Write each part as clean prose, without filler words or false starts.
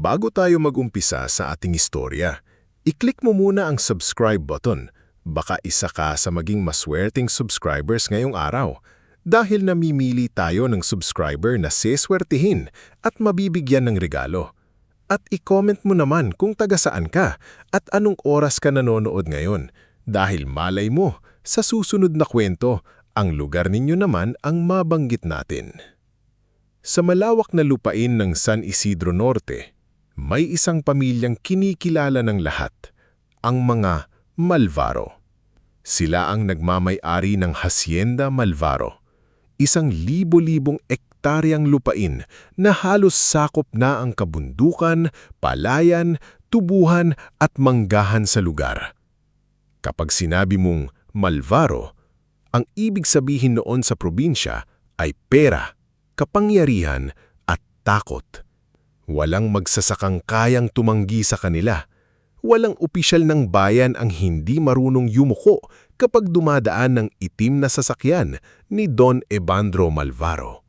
Bago tayo mag-umpisa sa ating istorya, i-click mo muna ang subscribe button. Baka isa ka sa maging maswerteng subscribers ngayong araw dahil namimili tayo ng subscriber na seswertihin at mabibigyan ng regalo. At i-comment mo naman kung taga saan ka at anong oras ka nanonood ngayon dahil malay mo sa susunod na kwento, ang lugar ninyo naman ang mabanggit natin. Sa malawak na lupain ng San Isidro Norte, may isang pamilyang kinikilala ng lahat, ang mga Malvaro. Sila ang nagmamay-ari ng Hacienda Malvaro, isang libo-libong ektaryang lupain na halos sakop na ang kabundukan, palayan, tubuhan at manggahan sa lugar. Kapag sinabi mong Malvaro, ang ibig sabihin noon sa probinsya ay pera, kapangyarihan at takot. Walang magsasakang kayang tumanggi sa kanila. Walang opisyal ng bayan ang hindi marunong yumuko kapag dumadaan ng itim na sasakyan ni Don Evandro Malvaro.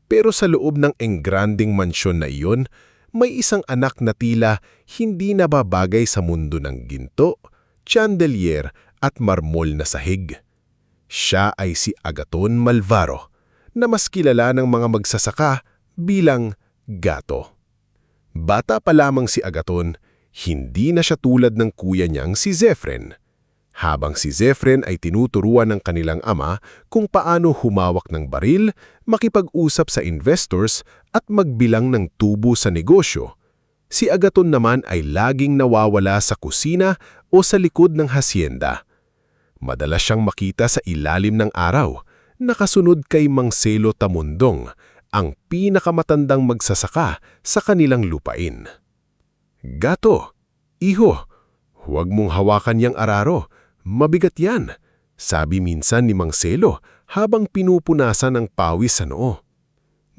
Pero sa loob ng engranding mansyon na iyon, may isang anak na tila hindi nababagay sa mundo ng ginto, chandelier at marmol na sahig. Siya ay si Agaton Malvaro, na mas kilala ng mga magsasaka bilang Gato. Bata pa lamang si Agaton, hindi na siya tulad ng kuya niyang si Zefren. Habang si Zefren ay tinuturuan ng kanilang ama kung paano humawak ng baril, makipag-usap sa investors at magbilang ng tubo sa negosyo, si Agaton naman ay laging nawawala sa kusina o sa likod ng hasyenda. Madalas siyang makita sa ilalim ng araw, nakasunod kay Mang Selo Tamundong, ang pinakamatandang magsasaka sa kanilang lupain. "Gato, iho, huwag mong hawakan yang araro, mabigat yan," sabi minsan ni Mang Selo habang pinupunasan ng pawis sa noo.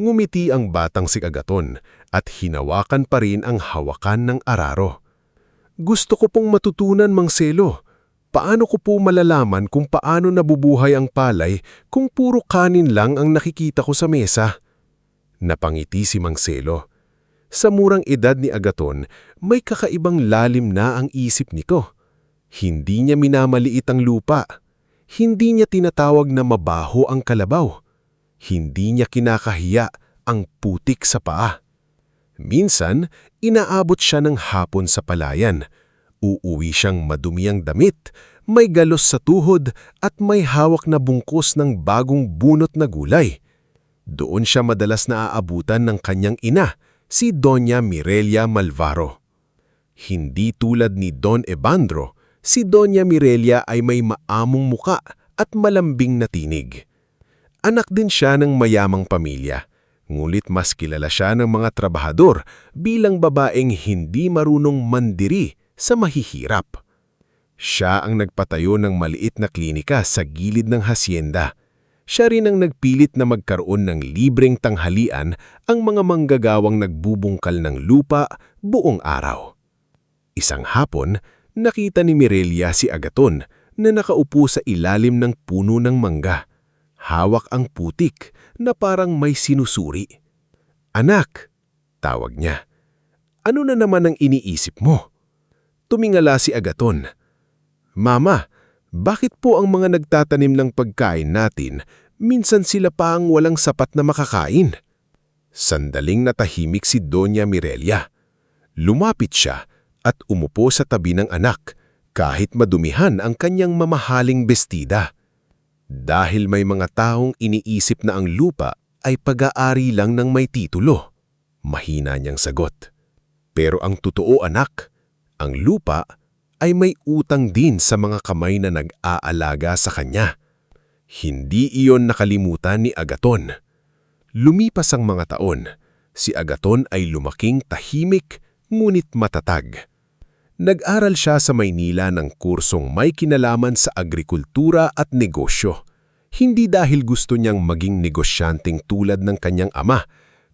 Ngumiti ang batang si Agaton at hinawakan pa rin ang hawakan ng araro. "Gusto ko pong matutunan, Mang Selo. Paano ko po malalaman kung paano nabubuhay ang palay kung puro kanin lang ang nakikita ko sa mesa?" Napangiti si Mang Selo. Sa murang edad ni Agaton, may kakaibang lalim na ang isip nito. Hindi niya minamaliit ang lupa. Hindi niya tinatawag na mabaho ang kalabaw. Hindi niya kinakahiya ang putik sa paa. Minsan, inaabot siya ng hapon sa palayan. Uuwi siyang madumiyang damit, may galos sa tuhod at may hawak na bungkus ng bagong bunot na gulay. Doon siya madalas naaabutan ng kanyang ina, si Doña Mirelia Malvaro. Hindi tulad ni Don Evandro, si Doña Mirelia ay may maamong muka at malambing na tinig. Anak din siya ng mayamang pamilya, ngulit mas kilala siya ng mga trabahador bilang babaeng hindi marunong mandiri sa mahihirap. Siya ang nagpatayo ng maliit na klinika sa gilid ng hasyenda. Siya rin ang nagpilit na magkaroon ng libreng tanghalian ang mga manggagawang nagbubungkal ng lupa buong araw. Isang hapon, nakita ni Mirelia si Agaton na nakaupo sa ilalim ng puno ng mangga. Hawak ang putik na parang may sinusuri. "Anak," tawag niya, "ano na naman ang iniisip mo?" Tumingala si Agaton. "Mama, bakit po ang mga nagtatanim ng pagkain natin, minsan sila pa ang walang sapat na makakain?" Sandaling natahimik si Doña Mirelia. Lumapit siya at umupo sa tabi ng anak, kahit madumihan ang kanyang mamahaling bestida. Dahil may mga taong iniisip na ang lupa ay pag-aari lang ng may titulo. Mahina niyang sagot. Pero ang totoo, anak, ang lupa ay may utang din sa mga kamay na nag-aalaga sa kanya. Hindi iyon nakalimutan ni Agaton. Lumipas ang mga taon, si Agaton ay lumaking tahimik ngunit matatag. Nag-aral siya sa Maynila ng kursong may kinalaman sa agrikultura at negosyo. Hindi dahil gusto niyang maging negosyanteng tulad ng kanyang ama,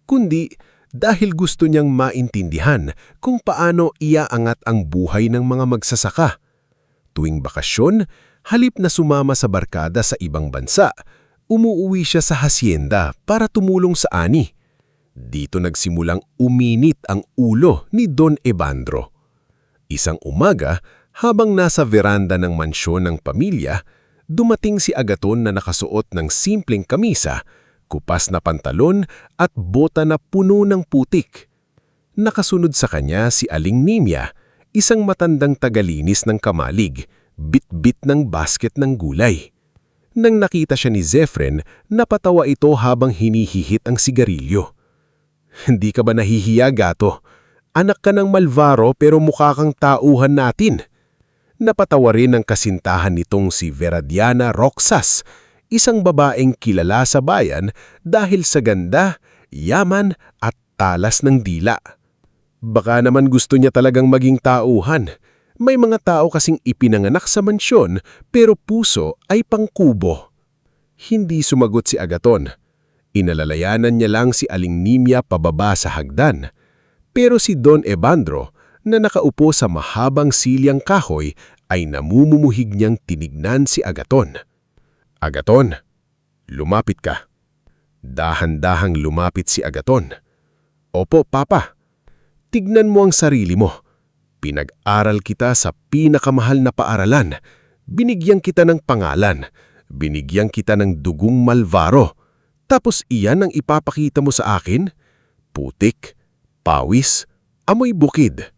kundi dahil gusto niyang maintindihan kung paano iaangat ang buhay ng mga magsasaka. Tuwing bakasyon, halip na sumama sa barkada sa ibang bansa, umuuwi siya sa hasyenda para tumulong sa ani. Dito nagsimulang uminit ang ulo ni Don Evandro. Isang umaga, habang nasa veranda ng mansyon ng pamilya, dumating si Agaton na nakasuot ng simpleng kamisa, kupas na pantalon at bota na puno ng putik. Nakasunod sa kanya si Aling Nimya, isang matandang tagalinis ng kamalig, bit-bit ng basket ng gulay. Nang nakita siya ni Zefren, napatawa ito habang hinihihit ang sigarilyo. "Hindi ka ba nahihiya, gato? Anak ka ng Malvaro pero mukha kang tauhan natin." Napatawa rin ang kasintahan nitong si Veradiana Roxas, isang babaeng kilala sa bayan dahil sa ganda, yaman at talas ng dila. Baka naman gusto niya talagang maging tauhan. May mga tao kasing ipinanganak sa mansyon pero puso ay pangkubo. Hindi sumagot si Agaton. Inalalayanan niya lang si Aling Nimya pababa sa hagdan. Pero si Don Evandro, na nakaupo sa mahabang silyang kahoy, ay namumumuhig niyang tinignan si Agaton. "Agaton, lumapit ka." Dahan-dahang lumapit si Agaton. "Opo, Papa. Tignan mo ang sarili mo. Pinag-aral kita sa pinakamahal na paaralan. Binigyan kita ng pangalan. Binigyan kita ng dugong Malvaro. Tapos iyan ang ipapakita mo sa akin? Putik, pawis, amoy bukid."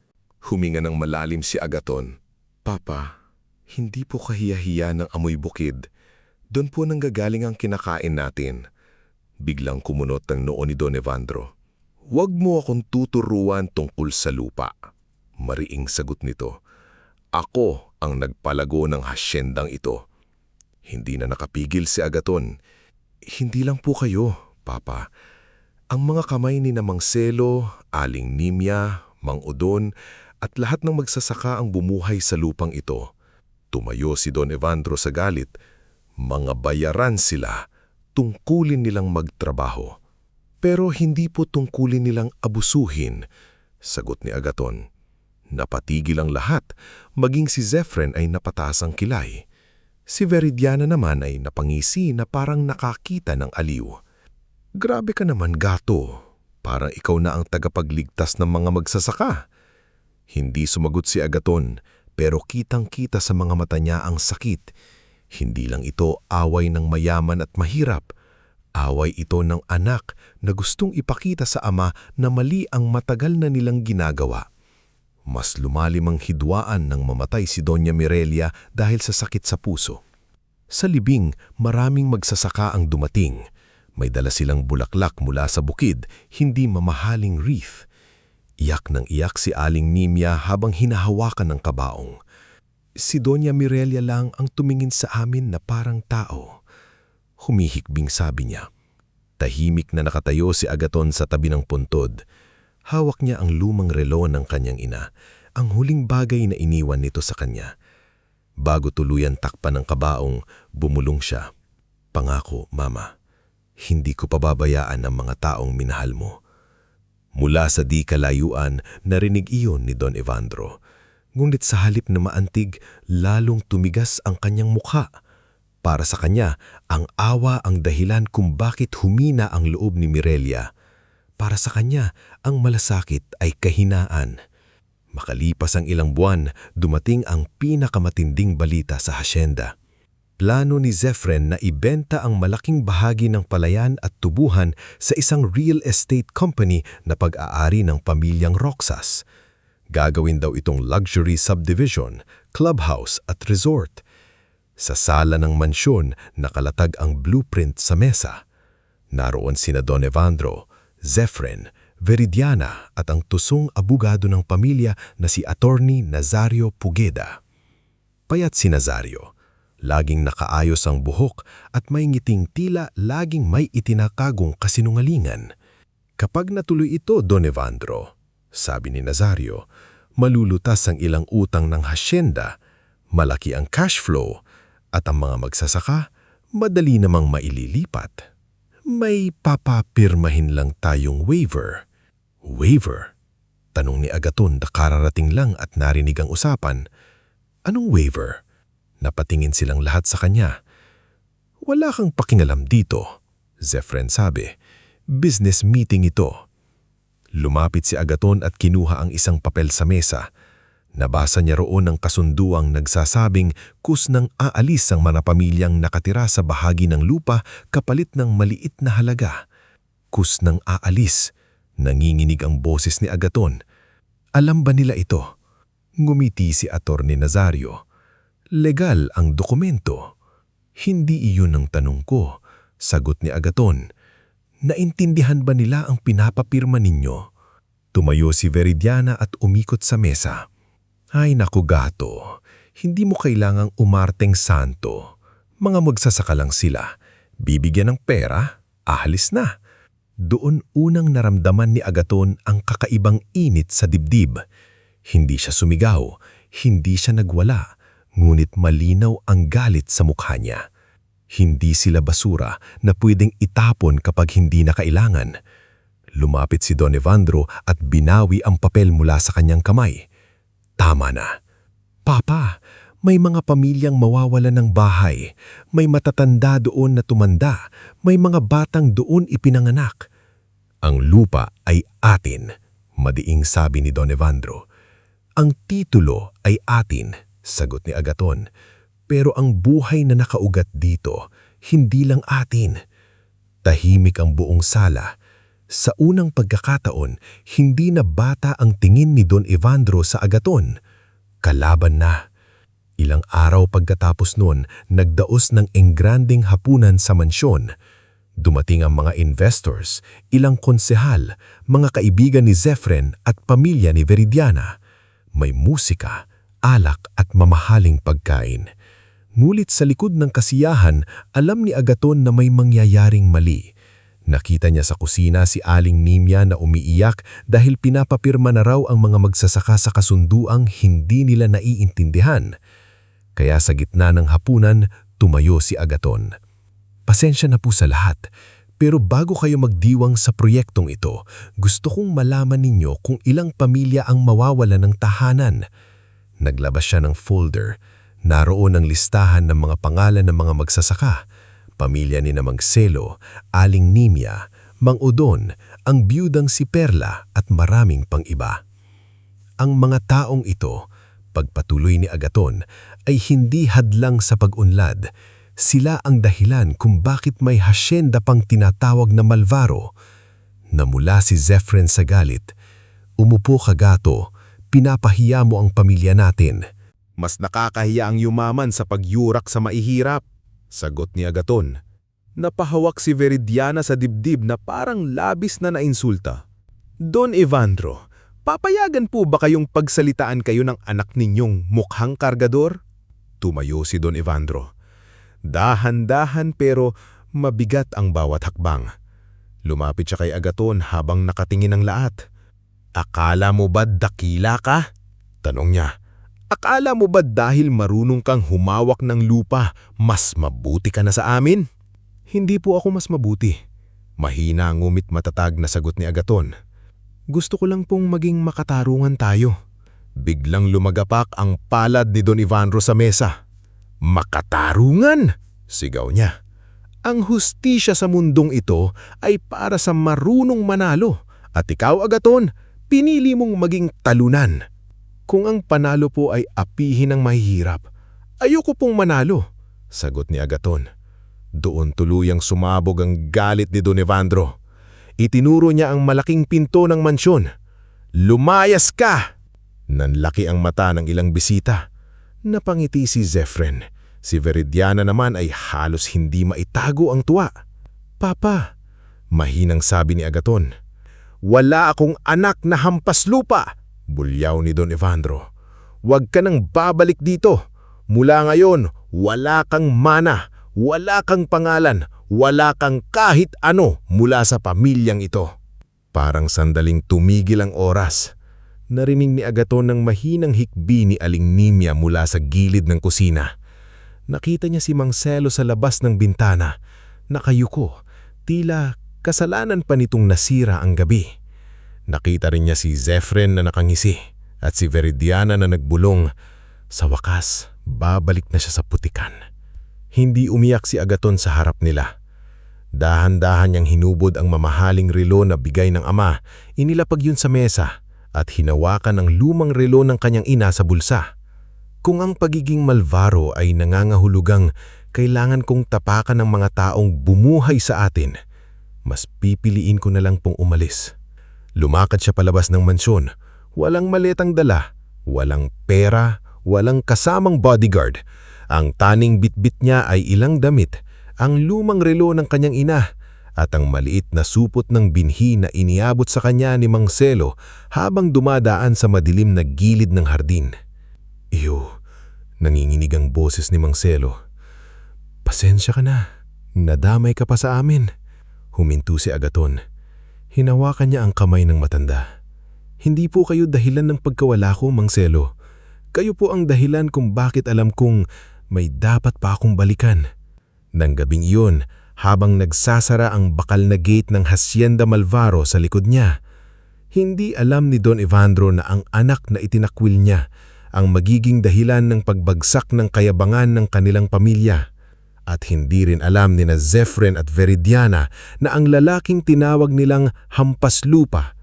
Huminga ng malalim si Agaton. "Papa, hindi po kahiya-hiya ng amoy bukid. Doon po nanggagaling ang kinakain natin." Biglang kumunot ang noo ni Don Evandro. "Huwag mo akong tuturuan tungkol sa lupa." Mariing sagot nito. "Ako ang nagpalago ng hasyendang ito." Hindi na nakapigil si Agaton. "Hindi lang po kayo, Papa. Ang mga kamay ni Mang Selo, Aling Nimya, Mang Udon, at lahat ng magsasaka ang bumuhay sa lupang ito." Tumayo si Don Evandro sa galit. "Mga bayaran sila, tungkulin nilang magtrabaho. Pero hindi po tungkulin nilang abusuhin," sagot ni Agaton. Napatigil ang lahat, maging si Zefren ay napataas ang kilay. Si Veridiana naman ay napangisi na parang nakakita ng aliw. "Grabe ka naman, gato. Parang ikaw na ang tagapagligtas ng mga magsasaka." Hindi sumagot si Agaton, pero kitang-kita sa mga mata niya ang sakit. Hindi lang ito away ng mayaman at mahirap. Away ito ng anak na gustong ipakita sa ama na mali ang matagal na nilang ginagawa. Mas lumalim ang hidwaan nang mamatay si Doña Mirelia dahil sa sakit sa puso. Sa libing, maraming magsasaka ang dumating. May dala silang bulaklak mula sa bukid, hindi mamahaling wreath. Iyak ng iyak si Aling Nimya habang hinahawakan ng kabaong. Si Doña Mirelia lang ang tumingin sa amin na parang tao. Humihikbing sabi niya. Tahimik na nakatayo si Agaton sa tabi ng puntod. Hawak niya ang lumang relo ng kanyang ina, ang huling bagay na iniwan nito sa kanya. Bago tuluyan takpan ng kabaong, bumulong siya. "Pangako, Mama, hindi ko pababayaan ang mga taong minahal mo." Mula sa di kalayuan, narinig iyon ni Don Evandro. Ngunit sa halip na maantig, lalong tumigas ang kanyang mukha. Para sa kanya, ang awa ang dahilan kung bakit humina ang loob ni Mirelia. Para sa kanya, ang malasakit ay kahinaan. Makalipas ang ilang buwan, dumating ang pinakamatinding balita sa hasyenda. Plano ni Zefren na ibenta ang malaking bahagi ng palayan at tubuhan sa isang real estate company na pag-aari ng pamilyang Roxas. Gagawin daw itong luxury subdivision, clubhouse at resort. Sa sala ng mansyon, nakalatag ang blueprint sa mesa. Naroon sina Don Evandro, Zefren, Veridiana at ang tusong abogado ng pamilya na si Attorney Nazario Pugeda. Payat si Nazario. Laging nakaayos ang buhok at may ngiting tila laging may itinakagong kasinungalingan. "Kapag natuloy ito, Don Evandro," sabi ni Nazario, "malulutas ang ilang utang ng hasyenda, malaki ang cash flow, at ang mga magsasaka, madali namang maililipat. May papapirmahin lang tayong waiver." "Waiver?" tanong ni Agaton na kararating lang at narinig ang usapan. "Anong waiver?" Napatingin silang lahat sa kanya. "Wala kang pakingalam dito," Zefren sabi. "Business meeting ito. Lumapit si Agaton at kinuha ang isang papel sa mesa. Nabasa niya roon ang kasunduang nagsasabing kusnang aalis ang mga pamilyang nakatira sa bahagi ng lupa kapalit ng maliit na halaga. Kusnang aalis, nanginginig ang boses ni Agaton. Alam ba nila ito? Ngumiti si Attorney Nazario. Legal ang dokumento. Hindi iyon ang tanong ko, sagot ni Agaton. Naintindihan ba nila ang pinapapirma ninyo? Tumayo si Veridiana at umikot sa mesa. Ay naku gato, hindi mo kailangang umarteng santo. Mga magsasaka lang sila. Bibigyan ng pera, ahalis na. Doon unang naramdaman ni Agaton ang kakaibang init sa dibdib. Hindi siya sumigaw, hindi siya nagwala, ngunit malinaw ang galit sa mukha niya. Hindi sila basura na pwedeng itapon kapag hindi na kailangan. Lumapit si Don Evandro at binawi ang papel mula sa kanyang kamay. Tama na. Papa, may mga pamilyang mawawalan ng bahay. May matatanda doon na tumanda. May mga batang doon ipinanganak. Ang lupa ay atin, madiing sabi ni Don Evandro. Ang titulo ay atin, sagot ni Agaton. Pero ang buhay na nakaugat dito, hindi lang atin. Tahimik ang buong sala. Sa unang pagkakataon, hindi na bata ang tingin ni Don Evandro sa Agaton. Kalaban na. Ilang araw pagkatapos noon, nagdaos ng engranding hapunan sa mansyon. Dumating ang mga investors, ilang konsehal, mga kaibigan ni Zefren at pamilya ni Veridiana. May musika, alak at mamahaling pagkain. Ngulit sa likod ng kasiyahan, alam ni Agaton na may mangyayaring mali. Nakita niya sa kusina si Aling Nimia na umiiyak dahil pinapapirma na raw ang mga magsasaka sa kasunduang hindi nila naiintindihan. Kaya sa gitna ng hapunan, tumayo si Agaton. Pasensya na po sa lahat, pero bago kayo magdiwang sa proyektong ito, gusto kong malaman ninyo kung ilang pamilya ang mawawala ng tahanan. Naglabas siya ng folder. Naroon ang listahan ng mga pangalan ng mga magsasaka, pamilya ni Mang Selo, Aling Nimia, Mang Udon, ang biyudang si Perla at maraming pang iba. Ang mga taong ito, pagpatuloy ni Agaton, ay hindi hadlang sa pag-unlad. Sila ang dahilan kung bakit may hasyenda pang tinatawag na Malvaro. Namula si Zefren sa galit. Umupo ka gato, pinapahiya mo ang pamilya natin. Mas nakakahiya ang yumaman sa pagyurak sa maihirap, sagot ni Agaton. Napahawak si Veridiana sa dibdib na parang labis na nainsulta. Don Evandro, papayagan po ba kayong pagsalitaan kayo ng anak ninyong mukhang kargador? Tumayo si Don Evandro. Dahan-dahan pero mabigat ang bawat hakbang. Lumapit siya kay Agaton habang nakatingin ang lahat. Akala mo ba dakila ka? Tanong niya. Akala mo ba dahil marunong kang humawak ng lupa, mas mabuti ka na sa amin? Hindi po ako mas mabuti. Mahina ngumit matatag na sagot ni Agaton. Gusto ko lang pong maging makatarungan tayo. Biglang lumagapak ang palad ni Don Evandro sa mesa. Makatarungan! Sigaw niya. Ang hustisya sa mundong ito ay para sa marunong manalo. At ikaw, Agaton, pinili mong maging talunan. Kung ang panalo po ay apihin ng mahihirap, ayoko pong manalo, sagot ni Agaton. Doon tuluyang sumabog ang galit ni Don Evandro. Itinuro niya ang malaking pinto ng mansyon. Lumayas ka! Nanlaki ang mata ng ilang bisita. Napangiti si Zefren. Si Veridiana naman ay halos hindi maitago ang tuwa. Papa, mahinang sabi ni Agaton. Wala akong anak na hampas lupa! Bulyaw ni Don Evandro. Huwag ka nang babalik dito. Mula ngayon, wala kang mana, wala kang pangalan, wala kang kahit ano mula sa pamilyang ito. Parang sandaling tumigil ang oras. Narinig ni Agaton ng mahinang hikbi ni Aling Nimia mula sa gilid ng kusina. Nakita niya si Mang Selo sa labas ng bintana. Nakayuko, tila kasalanan pa nitong nasira ang gabi. Nakita rin niya si Zefren na nakangisi at si Veridiana na nagbulong. Sa wakas, babalik na siya sa putikan. Hindi umiyak si Agaton sa harap nila. Dahan-dahan niyang hinubod ang mamahaling relo na bigay ng ama, inilapag yun sa mesa at hinawakan ang lumang relo ng kanyang ina sa bulsa. Kung ang pagiging malvaro ay nangangahulugang kailangan kong tapakan ng mga taong bumuhay sa atin, mas pipiliin ko na lang pong umalis. Lumakad siya palabas ng mansyon, walang maletang dala, walang pera, walang kasamang bodyguard. Ang taning bitbit niya ay ilang damit, ang lumang relo ng kanyang ina, at ang maliit na supot ng binhi na iniabot sa kanya ni Mang Selo habang dumadaan sa madilim na gilid ng hardin. Iyo, nanginginig ang boses ni Mang Selo. Pasensya ka na, nadamay ka pa sa amin. Huminto si Agaton. Hinawakan niya ang kamay ng matanda. Hindi po kayo dahilan ng pagkawala ko, Mang Selo. Kayo po ang dahilan kung bakit alam kong may dapat pa akong balikan. Nang gabing iyon, habang nagsasara ang bakal na gate ng Hacienda Malvaro sa likod niya, hindi alam ni Don Evandro na ang anak na itinakwil niya ang magiging dahilan ng pagbagsak ng kayabangan ng kanilang pamilya. At hindi rin alam ni na Zefren at Veridiana na ang lalaking tinawag nilang hampas lupa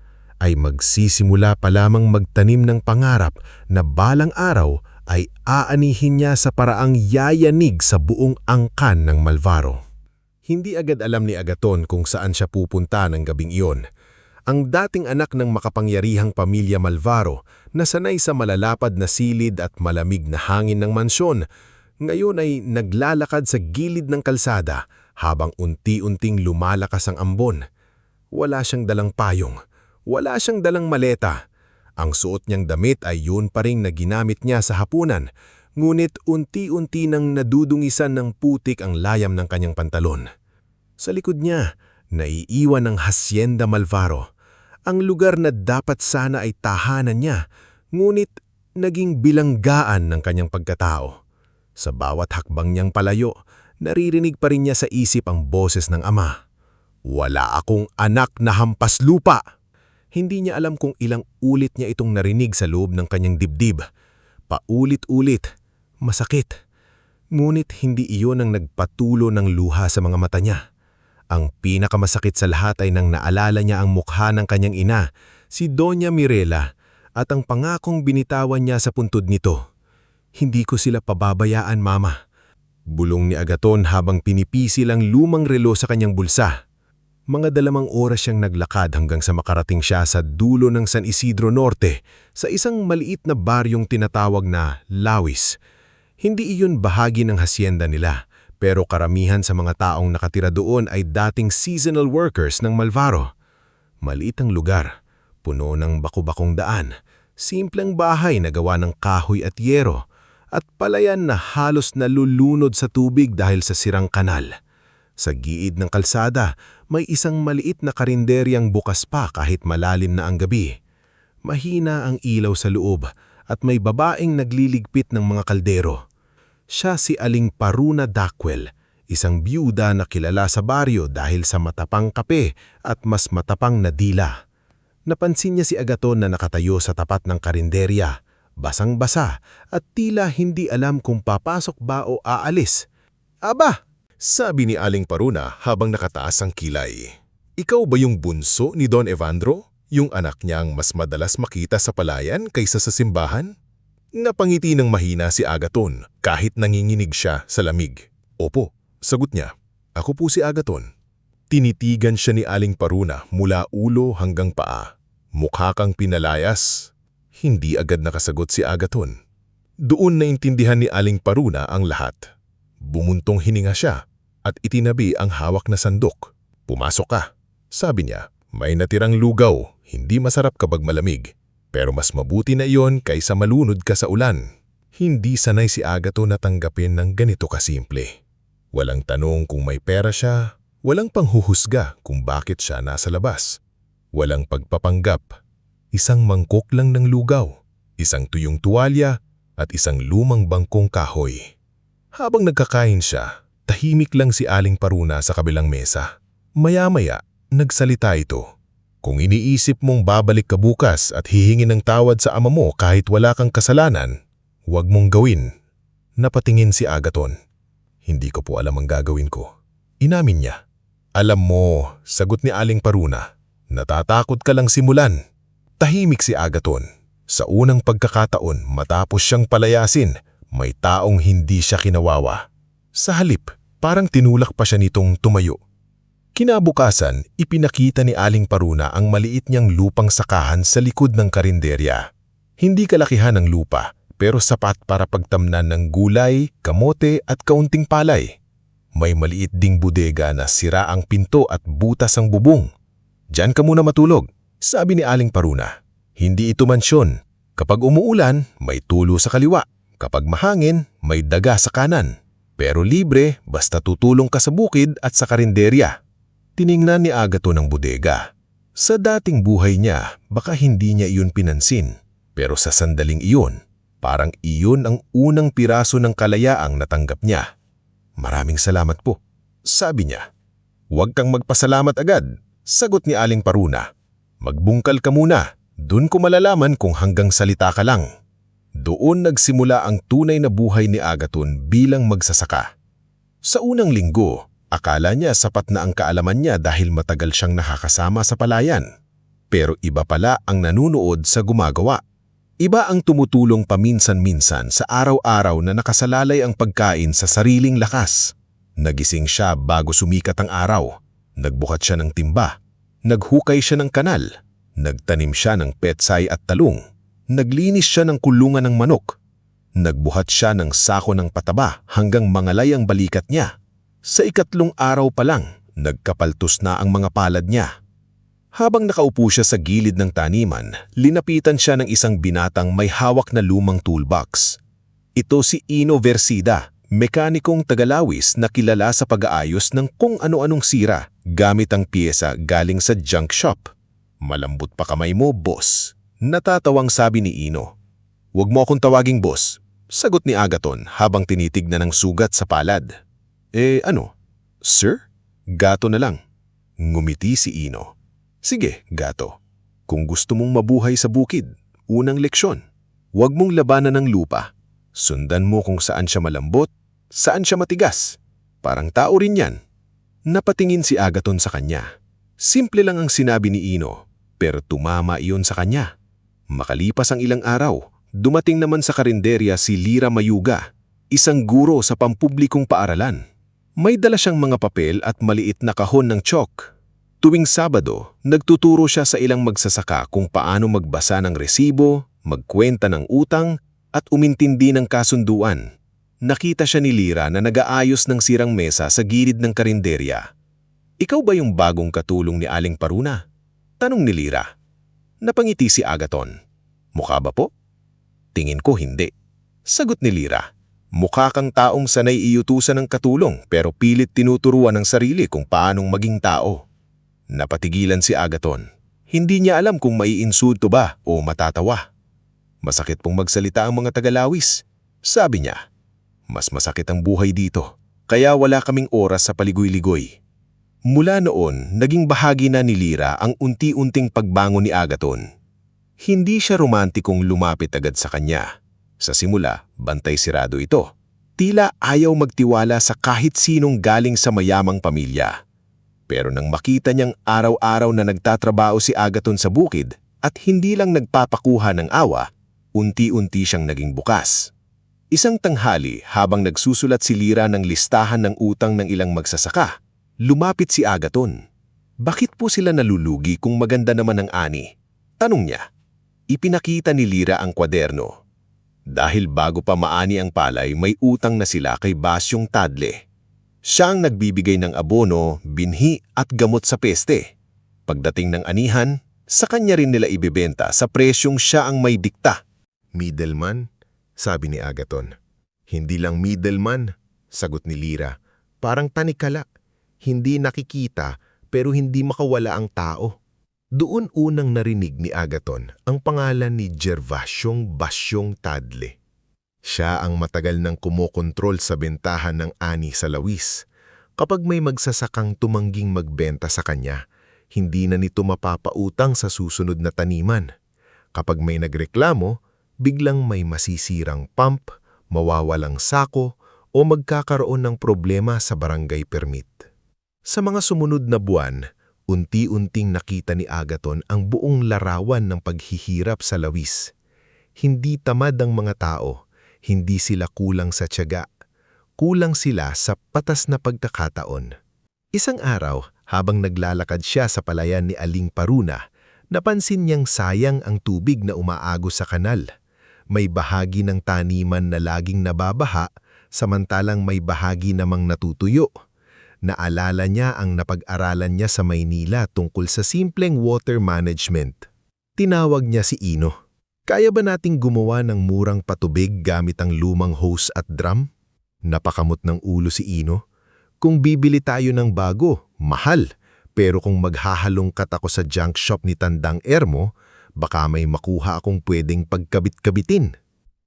ay magsisimula pa lamang magtanim ng pangarap na balang araw ay aanihin niya sa paraang yayanig sa buong angkan ng Malvaro. Hindi agad alam ni Agaton kung saan siya pupunta ng gabing iyon. Ang dating anak ng makapangyarihang pamilya Malvaro na sanay sa malalapad na silid at malamig na hangin ng mansyon, ngayon ay naglalakad sa gilid ng kalsada habang unti-unting lumalakas ang ambon. Wala siyang dalang payong, wala siyang dalang maleta. Ang suot niyang damit ay yun pa ring na ginamit niya sa hapunan, ngunit unti-unti nang nadudungisan ng putik ang layam ng kanyang pantalon. Sa likod niya, naiiwan ang Hacienda Malvaro, ang lugar na dapat sana ay tahanan niya, ngunit naging bilanggaan ng kanyang pagkatao. Sa bawat hakbang niyang palayo, naririnig pa rin niya sa isip ang boses ng ama. Wala akong anak na hampas lupa! Hindi niya alam kung ilang ulit niya itong narinig sa loob ng kanyang dibdib. Paulit-ulit, masakit. Ngunit hindi iyon ang nagpatulo ng luha sa mga mata niya. Ang pinakamasakit sa lahat ay nang naalala niya ang mukha ng kanyang ina, si Doña Mirela, at ang pangakong binitawan niya sa puntod nito. Hindi ko sila pababayaan, Mama. Bulong ni Agaton habang pinipisil ang lumang relo sa kanyang bulsa. Mga 2 oras siyang naglakad hanggang sa makarating siya sa dulo ng San Isidro Norte sa isang maliit na baryong tinatawag na Lawis. Hindi iyon bahagi ng hacienda nila, pero karamihan sa mga taong nakatira doon ay dating seasonal workers ng Malvaro. Maliit ang lugar, puno ng baku-bakong daan, simpleng bahay na gawa ng kahoy at yero, at palayan na halos nalulunod sa tubig dahil sa sirang kanal. Sa giid ng kalsada, may isang maliit na karinderyang bukas pa kahit malalim na ang gabi. Mahina ang ilaw sa loob at may babaeng nagliligpit ng mga kaldero. Siya si Aling Paruna Dakwel, isang byuda na kilala sa baryo dahil sa matapang kape at mas matapang na dila. Napansin niya si Agaton na nakatayo sa tapat ng karinderya, basang-basa at tila hindi alam kung papasok ba o aalis. "Aba!" Sabi ni Aling Paruna habang nakataas ang kilay. Ikaw ba yung bunso ni Don Evandro? Yung anak niyang mas madalas makita sa palayan kaysa sa simbahan? Napangiti ng mahina si Agaton kahit nanginginig siya sa lamig. Opo, sagot niya. Ako po si Agaton. Tinitigan siya ni Aling Paruna mula ulo hanggang paa. Mukha kang pinalayas. Hindi agad nakasagot si Agaton. Doon naintindihan ni Aling Paruna ang lahat. Bumuntong hininga siya at itinabi ang hawak na sandok. Pumasok ka, sabi niya. May natirang lugaw, hindi masarap kapag malamig. Pero mas mabuti na iyon kaysa malunod ka sa ulan. Hindi sanay si Agaton na tanggapin ng ganito kasimple. Walang tanong kung may pera siya, walang panghuhusga kung bakit siya nasa labas. Walang pagpapanggap. Isang mangkok lang ng lugaw, isang tuyong tuwalya at isang lumang bangkong kahoy. Habang nagkakain siya, tahimik lang si Aling Paruna sa kabilang mesa. Maya-maya, nagsalita ito. Kung iniisip mong babalik ka bukas at hihingi ng tawad sa ama mo kahit wala kang kasalanan, huwag mong gawin. Napatingin si Agaton. Hindi ko po alam ang gagawin ko. Inamin niya. Alam mo, sagot ni Aling Paruna, natatakot ka lang simulan. Tahimik si Agaton. Sa unang pagkakataon matapos siyang palayasin, may taong hindi siya kinawawa. Sa halip, parang tinulak pa siya nitong tumayo. Kinabukasan, ipinakita ni Aling Paruna ang maliit niyang lupang sakahan sa likod ng karinderya. Hindi kalakihan ng lupa, pero sapat para pagtamnan ng gulay, kamote at kaunting palay. May maliit ding bodega na sira ang pinto at butas ang bubong. "Diyan ka muna matulog," sabi ni Aling Paruna. Hindi ito mansyon. Kapag umuulan, may tulo sa kaliwa. Kapag mahangin, may daga sa kanan. Pero libre basta tutulong ka sa bukid at sa karinderya. Tiningnan ni Agaton ang bodega. Sa dating buhay niya, baka hindi niya iyon pinansin. Pero sa sandaling iyon, parang iyon ang unang piraso ng kalayaang natanggap niya. "Maraming salamat po," sabi niya. "Huwag kang magpasalamat agad," sagot ni Aling Paruna. "Magbungkal ka muna, dun ko malalaman kung hanggang salita ka lang." Doon nagsimula ang tunay na buhay ni Agaton bilang magsasaka. Sa unang linggo, akala niya sapat na ang kaalaman niya dahil matagal siyang nakakasama sa palayan. Pero iba pala ang nanunood sa gumagawa. Iba ang tumutulong paminsan-minsan sa araw-araw na nakasalalay ang pagkain sa sariling lakas. Nagising siya bago sumikat ang araw. Nagbukat siya ng timba. Naghukay siya ng kanal. Nagtanim siya ng petsay at talong. Naglinis siya ng kulungan ng manok. Nagbuhat siya ng sako ng pataba hanggang mangalay ang balikat niya. Sa ikatlong araw pa lang, nagkapaltos na ang mga palad niya. Habang nakaupo siya sa gilid ng taniman, linapitan siya ng isang binatang may hawak na lumang toolbox. Ito si Ino Versida, mekanikong tagalawis na kilala sa pag-aayos ng kung ano-anong sira gamit ang piyesa galing sa junk shop. "Malambot pa kamay mo, boss," natatawang sabi ni Ino. "Huwag mo akong tawaging boss," sagot ni Agaton habang tinitignan ang sugat sa palad. Ano? Sir? Gato na lang." Ngumiti si Ino. "Sige, Gato. Kung gusto mong mabuhay sa bukid, unang leksyon, huwag mong labanan ng lupa. Sundan mo kung saan siya malambot, saan siya matigas. Parang tao rin yan." Napatingin si Agaton sa kanya. Simple lang ang sinabi ni Ino, pero tumama iyon sa kanya. Makalipas ang ilang araw, dumating naman sa karinderya si Lira Mayuga, isang guro sa pampublikong paaralan. May dala siyang mga papel at maliit na kahon ng chalk. Tuwing Sabado, nagtuturo siya sa ilang magsasaka kung paano magbasa ng resibo, magkwenta ng utang, at umintindi ng kasunduan. Nakita siya ni Lira na nag-aayos ng sirang mesa sa gilid ng karinderya. "Ikaw ba yung bagong katulong ni Aling Paruna?" tanong ni Lira. Napangiti si Agaton. "Mukha ba po?" "Tingin ko hindi," sagot ni Lira. "Mukha kang taong sanay iutusan ng katulong pero pilit tinuturuan ng sarili kung paanong maging tao." Napatigilan si Agaton. Hindi niya alam kung maiinsulto ba o matatawa. "Masakit pong magsalita ang mga tagalawis," sabi niya. "Mas masakit ang buhay dito, kaya wala kaming oras sa paligoy-ligoy." Mula noon, naging bahagi na ni Lira ang unti-unting pagbangon ni Agaton. Hindi siya romantikong lumapit agad sa kanya. Sa simula, bantay sirado ito. Tila ayaw magtiwala sa kahit sinong galing sa mayamang pamilya. Pero nang makita niyang araw-araw na nagtatrabaho si Agaton sa bukid at hindi lang nagpapakuha ng awa, unti-unti siyang naging bukas. Isang tanghali habang nagsusulat si Lira ng listahan ng utang ng ilang magsasaka, lumapit si Agaton. "Bakit po sila nalulugi kung maganda naman ang ani?" tanong niya. Ipinakita ni Lira ang kwaderno. Dahil bago pa maani ang palay, may utang na sila kay Basyong Tadle. Siya ang nagbibigay ng abono, binhi at gamot sa peste. Pagdating ng anihan, sa kanya rin nila ibebenta sa presyong siya ang may dikta. "Middleman?" sabi ni Agaton. "Hindi lang middleman," sagot ni Lira. "Parang tanikala. Hindi nakikita pero hindi makawala ang tao." Doon unang narinig ni Agaton ang pangalan ni Gervasyong Basyong Tadle. Siya ang matagal nang kumokontrol sa bentahan ng ani sa Lawis. Kapag may magsasakang tumangging magbenta sa kanya, hindi na nito mapapautang sa susunod na taniman. Kapag may nagreklamo, biglang may masisirang pump, mawawalang sako o magkakaroon ng problema sa barangay permit. Sa mga sumunod na buwan, unti-unting nakita ni Agathon ang buong larawan ng paghihirap sa Lawis. Hindi tamad ang mga tao, hindi sila kulang sa tiyaga, kulang sila sa patas na pagkakataon. Isang araw, habang naglalakad siya sa palayan ni Aling Paruna, napansin niyang sayang ang tubig na umaagos sa kanal. May bahagi ng taniman na laging nababaha, samantalang may bahagi namang natutuyo. Naalala niya ang napag-aralan niya sa Maynila tungkol sa simpleng water management. Tinawag niya si Ino. Kaya ba nating gumawa ng murang patubig gamit ang lumang hose at drum? Napakamot ng ulo si Ino. Kung bibili tayo ng bago, mahal. Pero kung maghahalongkat ako sa junk shop ni Tandang Ermo, baka may makuha akong pwedeng pagkabit-kabitin.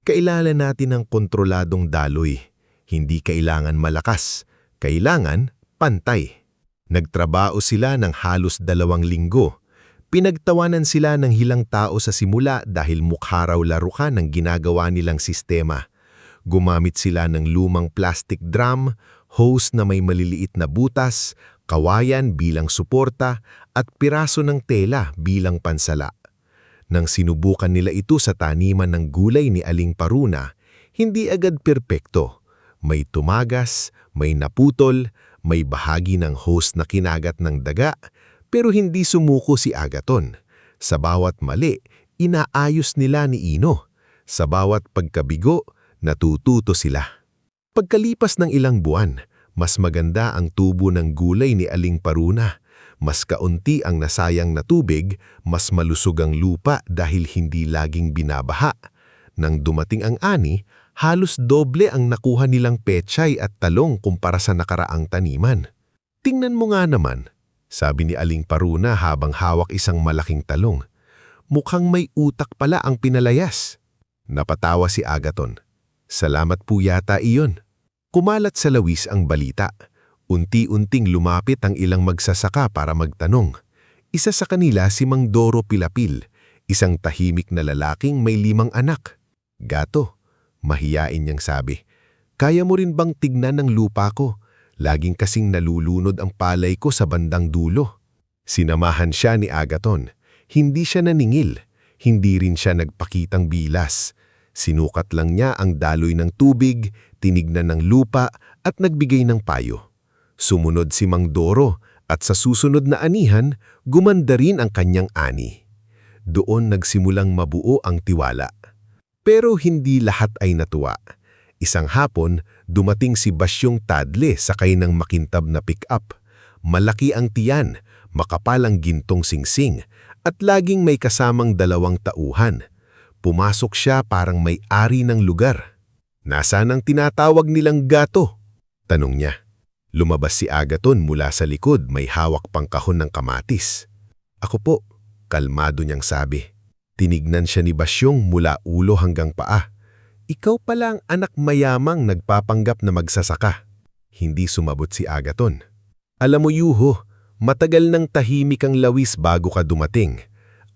Kailangan natin ng kontroladong daloy. Hindi kailangan malakas. Kailangan pantay. Nagtrabaho sila ng halos 2 linggo. Pinagtawanan sila ng hilang tao sa simula dahil mukha raw larukan ng ginagawa nilang sistema. Gumamit sila ng lumang plastic drum, hose na may maliliit na butas, kawayan bilang suporta at piraso ng tela bilang pansala. Nang sinubukan nila ito sa taniman ng gulay ni Aling Paruna, hindi agad perpekto. May tumagas, may naputol, may bahagi ng hose na kinagat ng daga, pero hindi sumuko si Agathon. Sa bawat mali, inaayos nila ni Ino. Sa bawat pagkabigo, natututo sila. Pagkalipas ng ilang buwan, mas maganda ang tubo ng gulay ni Aling Paruna. Mas kaunti ang nasayang na tubig, mas malusog ang lupa dahil hindi laging binabaha. Nang dumating ang ani, halos doble ang nakuha nilang pechay at talong kumpara sa nakaraang taniman. Tingnan mo nga naman, sabi ni Aling Paruna habang hawak isang malaking talong. Mukhang may utak pala ang pinalayas. Napatawa si Agathon. Salamat po yata iyon. Kumalat sa Lawis ang balita. Unti-unting lumapit ang ilang magsasaka para magtanong. Isa sa kanila si Mang Doro Pilapil, isang tahimik na lalaking may 5 anak. Gato, mahiyain niyang sabi. Kaya mo rin bang tignan ng lupa ko? Laging kasing nalulunod ang palay ko sa bandang dulo. Sinamahan siya ni Agathon. Hindi siya naningil, hindi rin siya nagpakitang bilas. Sinukat lang niya ang daloy ng tubig, tinignan ng lupa at nagbigay ng payo. Sumunod si Mang Doro at sa susunod na anihan, gumanda rin ang kanyang ani. Doon nagsimulang mabuo ang tiwala. Pero hindi lahat ay natuwa. Isang hapon, dumating si Basyong Tadle sakay ng makintab na pick-up. Malaki ang tiyan, makapal ang gintong singsing, at laging may kasamang 2 tauhan. Pumasok siya parang may-ari ng lugar. Nasaan ang tinatawag nilang gato? Tanong niya. Lumabas si Agathon mula sa likod, may hawak pang kahon ng kamatis. Ako po, kalmado niyang sabi. Tinignan siya ni Basyong mula ulo hanggang paa. Ikaw pala ang anak mayamang nagpapanggap na magsasaka. Hindi sumabot si Agathon. Alam mo Yuho, matagal nang tahimik ang Lawis bago ka dumating.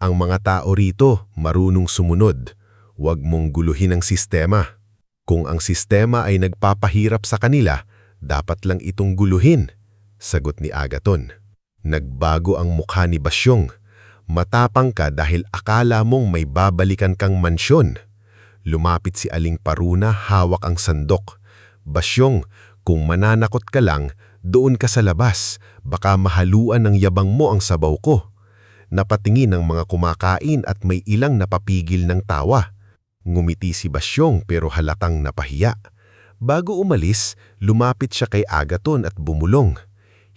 Ang mga tao rito marunong sumunod. Huwag mong guluhin ang sistema. Kung ang sistema ay nagpapahirap sa kanila, dapat lang itong guluhin, sagot ni Agathon. Nagbago ang mukha ni Basyong. Matapang ka dahil akala mong may babalikan kang mansyon. Lumapit si Aling Paruna, hawak ang sandok. Basyong, kung mananakot ka lang, doon ka sa labas. Baka mahaluan ng yabang mo ang sabaw ko. Napatingin ang mga kumakain at may ilang napapigil ng tawa. Ngumiti si Basyong pero halatang napahiya. Bago umalis, lumapit siya kay Agathon at bumulong.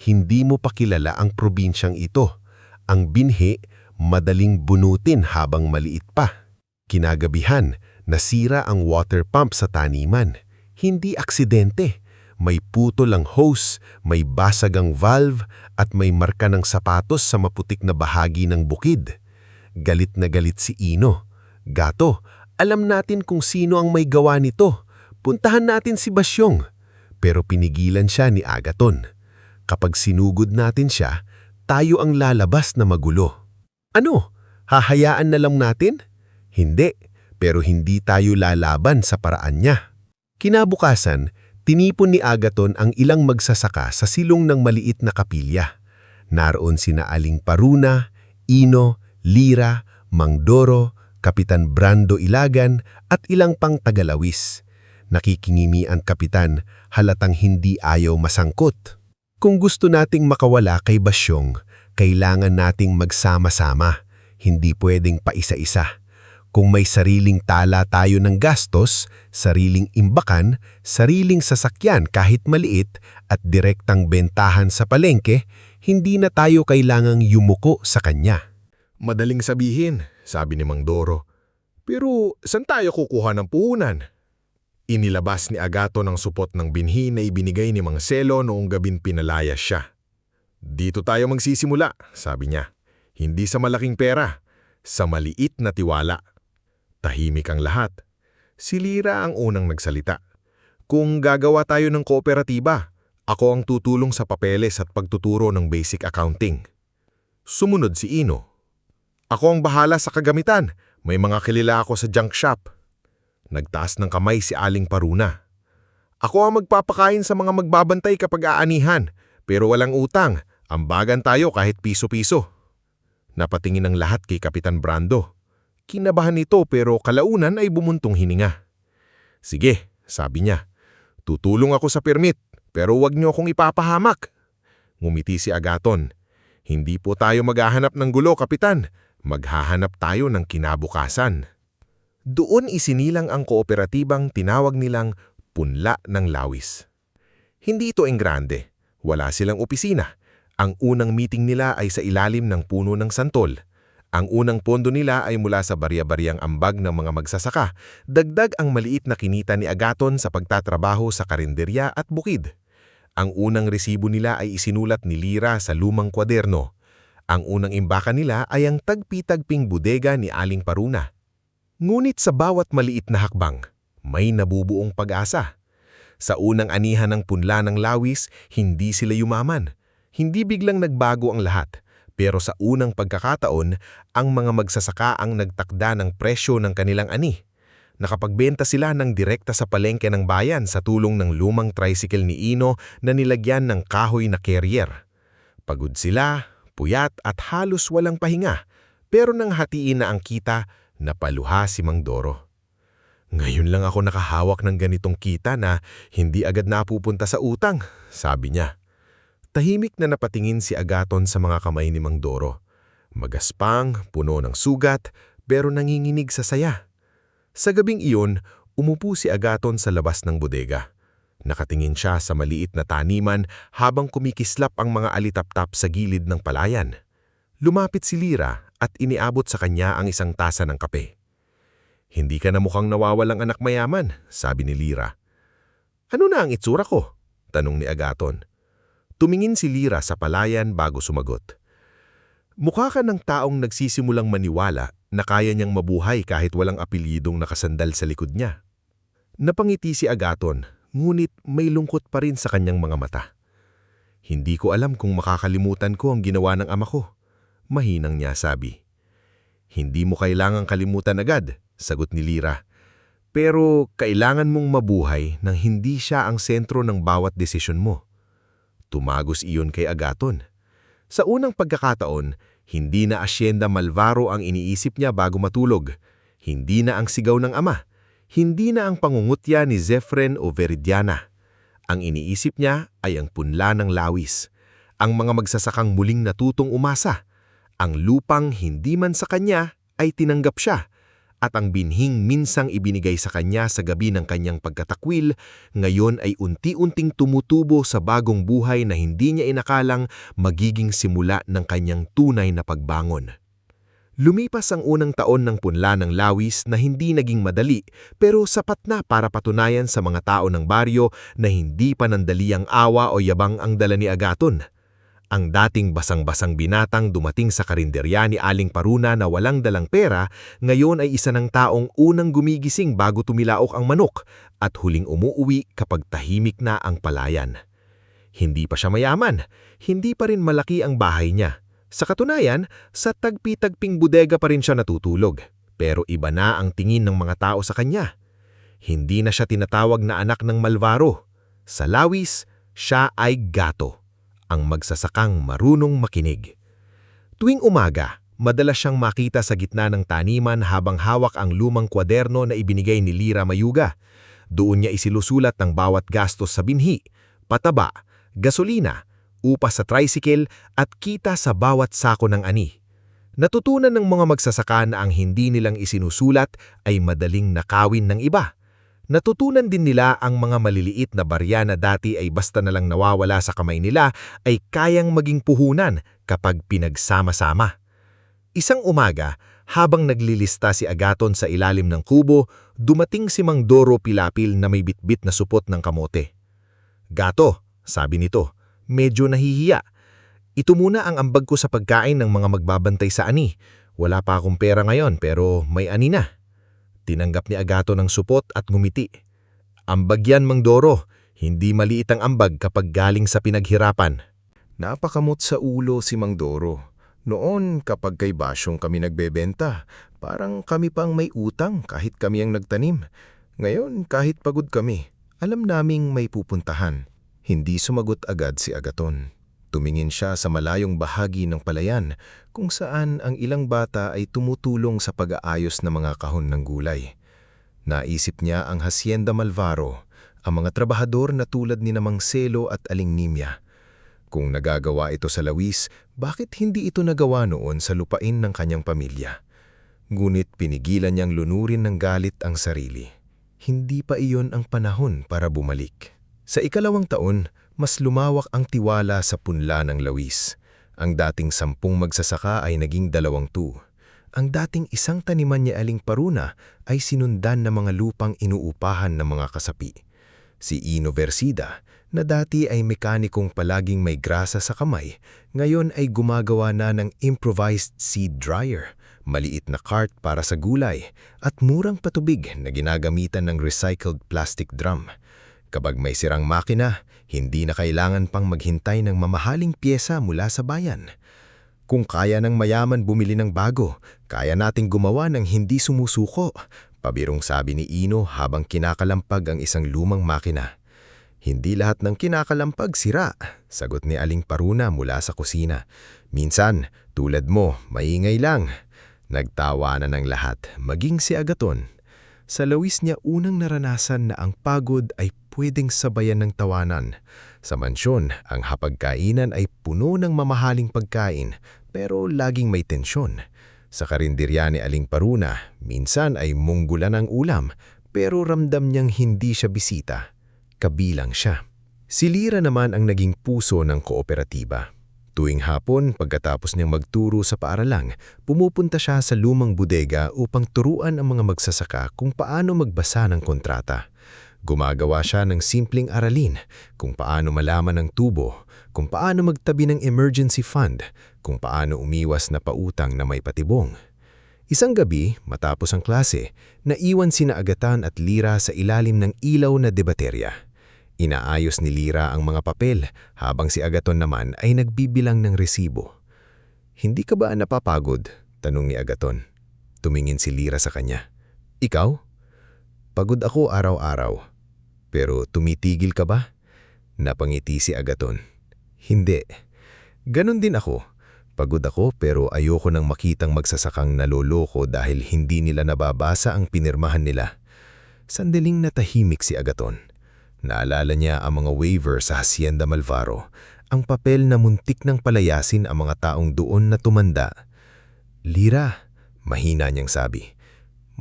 Hindi mo pa kilala ang probinsyang ito. Ang binhi, madaling bunutin habang maliit pa. Kinagabihan, nasira ang water pump sa taniman. Hindi aksidente. May putol ang hose, may basag ang valve, at may marka ng sapatos sa maputik na bahagi ng bukid. Galit na galit si Ino. Gato, alam natin kung sino ang may gawa nito. Puntahan natin si Basyong. Pero pinigilan siya ni Agathon. Kapag sinugod natin siya, tayo ang lalabas na magulo. Ano? Hahayaan na lang natin? Hindi, pero hindi tayo lalaban sa paraan niya. Kinabukasan, Tinipon ni Agaton ang ilang magsasaka sa silong ng maliit na kapilya. Naroon sina Aling Paruna, Ino, Lira, Mang Doro, Kapitan Brando Ilagan at ilang pang tagalawis. Nakikingimi ang kapitan, halatang hindi ayaw masangkot. Kung gusto nating makawala kay Basyong, kailangan nating magsama-sama, hindi pwedeng paisa-isa. Kung may sariling tala tayo ng gastos, sariling imbakan, sariling sasakyan kahit maliit at direktang bentahan sa palengke, hindi na tayo kailangang yumuko sa kanya. Madaling sabihin, sabi ni Mang Doro. Pero saan tayo kukuha ng puhunan? Inilabas ni Agaton ang supot ng binhi na ibinigay ni Mang Selo noong gabing pinalaya siya. Dito tayo magsisimula, sabi niya. Hindi sa malaking pera, sa maliit na tiwala. Tahimik ang lahat. Si Lira ang unang nagsalita. Kung gagawa tayo ng kooperatiba, ako ang tutulong sa papeles at pagtuturo ng basic accounting. Sumunod si Ino. Ako ang bahala sa kagamitan. May mga kilala ako sa junk shop. Nagtaas ng kamay si Aling Paruna. Ako ang magpapakain sa mga magbabantay kapag aanihan, pero walang utang. Ambagan tayo kahit piso-piso. Napatingin ang lahat kay Kapitan Brando. Kinabahan ito pero kalaunan ay bumuntong hininga. Sige, sabi niya. Tutulong ako sa permit, pero wag niyo akong ipapahamak. Ngumiti si Agaton. Hindi po tayo maghahanap ng gulo, Kapitan. Maghahanap tayo ng kinabukasan. Doon isinilang ang kooperatibang tinawag nilang Punla ng Lawis. Hindi ito enggrande. Wala silang opisina. Ang unang meeting nila ay sa ilalim ng puno ng santol. Ang unang pondo nila ay mula sa barya-baryang ambag ng mga magsasaka, dagdag ang maliit na kinita ni Agaton sa pagtatrabaho sa karinderya at bukid. Ang unang resibo nila ay isinulat ni Lira sa lumang kwaderno. Ang unang imbakan nila ay ang tagpi-tagping bodega ni Aling Paruna. Ngunit sa bawat maliit na hakbang, may nabubuong pag-asa. Sa unang anihan ng Punla ng Lawis, hindi sila yumaman. Hindi biglang nagbago ang lahat. Pero sa unang pagkakataon, ang mga magsasaka ang nagtakda ng presyo ng kanilang ani. Nakapagbenta sila ng direkta sa palengke ng bayan sa tulong ng lumang tricycle ni Ino na nilagyan ng kahoy na carrier. Pagod sila, puyat at halos walang pahinga, pero nang hatiin na ang kita, napaluha si Mang Doro. Ngayon lang ako nakahawak ng ganitong kita na hindi agad napupunta sa utang, sabi niya. Tahimik na napatingin si Agaton sa mga kamay ni Mang Doro. Magaspang, puno ng sugat, pero nanginginig sa saya. Sa gabing iyon, umupo si Agaton sa labas ng bodega. Nakatingin siya sa maliit na taniman habang kumikislap ang mga alitaptap sa gilid ng palayan. Lumapit si Lira at iniabot sa kanya ang isang tasa ng kape. Hindi ka na mukhang nawawalang anak mayaman, sabi ni Lira. Ano na ang itsura ko? Tanong ni Agaton. Tumingin si Lira sa palayan bago sumagot. Mukha ka ng taong nagsisimulang maniwala na kaya niyang mabuhay kahit walang apelyidong nakasandal sa likod niya. Napangiti si Agaton, ngunit may lungkot pa rin sa kanyang mga mata. Hindi ko alam kung makakalimutan ko ang ginawa ng ama ko, mahinang niya sabi. Hindi mo kailangang kalimutan agad, sagot ni Lira. Pero kailangan mong mabuhay nang hindi siya ang sentro ng bawat desisyon mo. Tumagos iyon kay Agaton. Sa unang pagkakataon, hindi na Hacienda Malvaro ang iniisip niya bago matulog. Hindi na ang sigaw ng ama. Hindi na ang pangungutya ni Zefren o Veridiana. Ang iniisip niya ay ang punla ng Lawis. Ang mga magsasakang muling natutong umasa. Ang lupang hindi man sa kanya ay tinanggap siya. At ang binhing minsang ibinigay sa kanya sa gabi ng kanyang pagkatakwil, ngayon ay unti-unting tumutubo sa bagong buhay na hindi niya inakalang magiging simula ng kanyang tunay na pagbangon. Lumipas ang unang taon ng Punla ng Lawis na hindi naging madali pero sapat na para patunayan sa mga tao ng baryo na hindi panandali ang awa o yabang ang dala ni Agaton. Ang dating basang-basang binatang dumating sa karinderya ni Aling Paruna na walang dalang pera, ngayon ay isa ng taong unang gumigising bago tumilaok ang manok at huling umuuwi kapag tahimik na ang palayan. Hindi pa siya mayaman, hindi pa rin malaki ang bahay niya. Sa katunayan, sa tagpi-tagping bodega pa rin siya natutulog, pero iba na ang tingin ng mga tao sa kanya. Hindi na siya tinatawag na anak ng Malvaro. Sa Lawis, siya ay gato, ang magsasakang marunong makinig. Tuwing umaga, madalas siyang makita sa gitna ng taniman habang hawak ang lumang kwaderno na ibinigay ni Lira Mayuga. Doon niya isilusulat ng bawat gastos sa binhi, pataba, gasolina, upa sa tricycle at kita sa bawat sako ng ani. Natutunan ng mga magsasaka na ang hindi nilang isinusulat ay madaling nakawin ng iba. Natutunan din nila ang mga maliliit na barya na dati ay basta na lang nawawala sa kamay nila ay kayang maging puhunan kapag pinagsama-sama. Isang umaga, habang naglilista si Agaton sa ilalim ng kubo, dumating si Mang Doro Pilapil na may bitbit na supot ng kamote. "Gato," sabi nito, "medyo nahihiya. Ito muna ang ambag ko sa pagkain ng mga magbabantay sa ani. Wala pa akong pera ngayon pero may ani na." Tinanggap ni Agaton ng supot at ngumiti. "Ambag yan, Mang Doro. Hindi maliit ang ambag kapag galing sa pinaghirapan." Napakamot sa ulo si Mang Doro. Noon kapag kay Basyong kami nagbebenta, parang kami pang may utang kahit kami ang nagtanim. Ngayon kahit pagod kami, alam naming may pupuntahan. Hindi sumagot agad si Agaton. Tumingin siya sa malayong bahagi ng palayan kung saan ang ilang bata ay tumutulong sa pag-aayos ng mga kahon ng gulay. Naisip niya ang Hacienda Malvaro, ang mga trabahador na tulad ni Mang Selo at Aling Nimya. Kung nagagawa ito sa Lawis, bakit hindi ito nagawa noon sa lupain ng kanyang pamilya? Ngunit pinigilan niyang lunurin ng galit ang sarili. Hindi pa iyon ang panahon para bumalik. Sa ikalawang taon, mas lumawak ang tiwala sa punla ng Lawis. Ang dating 10 magsasaka ay naging 20. Ang dating isang taniman ni Aling Paruna ay sinundan ng mga lupang inuupahan ng mga kasapi. Si Ino Versida, na dati ay mekanikong palaging may grasa sa kamay, ngayon ay gumagawa na ng improvised seed dryer, maliit na cart para sa gulay, at murang patubig na ginagamitan ng recycled plastic drum. Kapag may sirang makina, hindi na kailangan pang maghintay ng mamahaling pyesa mula sa bayan. Kung kaya ng mayaman bumili ng bago, kaya nating gumawa ng hindi sumusuko, pabirong sabi ni Ino habang kinakalampag ang isang lumang makina. "Hindi lahat ng kinakalampag sira," sagot ni Aling Paruna mula sa kusina. "Minsan, tulad mo, maingay lang." Nagtawa na ng lahat, maging si Agaton. Sa Lawis niya unang naranasan na ang pagod ay pwedeng sabayan ng tawanan. Sa mansyon, ang hapagkainan ay puno ng mamahaling pagkain, pero laging may tensyon. Sa karinderya ni Aling Paruna, minsan ay munggulan ang ulam, pero ramdam niyang hindi siya bisita. Kabilang siya. Si Lira naman ang naging puso ng kooperatiba. Tuwing hapon, pagkatapos niyang magturo sa paaralang, pumupunta siya sa lumang bodega upang turuan ang mga magsasaka kung paano magbasa ng kontrata. Gumagawa siya ng simpleng aralin, kung paano malaman ang tubo, kung paano magtabi ng emergency fund, kung paano umiwas na pautang na may patibong. Isang gabi, matapos ang klase, naiwan sina Agatan at Lira sa ilalim ng ilaw na debaterya. Inaayos ni Lira ang mga papel habang si Agaton naman ay nagbibilang ng resibo. "Hindi ka ba napapagod?" tanong ni Agaton. Tumingin si Lira sa kanya. "Ikaw?" "Pagod ako araw-araw." "Pero tumitigil ka ba?" Napangiti si Agaton. "Hindi. Ganon din ako. Pagod ako pero ayoko nang makitang magsasakang naloloko dahil hindi nila nababasa ang pinirmahan nila." Sandaling natahimik si Agaton. Naalala niya ang mga waiver sa Hacienda Malvaro, ang papel na muntik ng palayasin ang mga taong doon na tumanda. "Lira," mahina niyang sabi,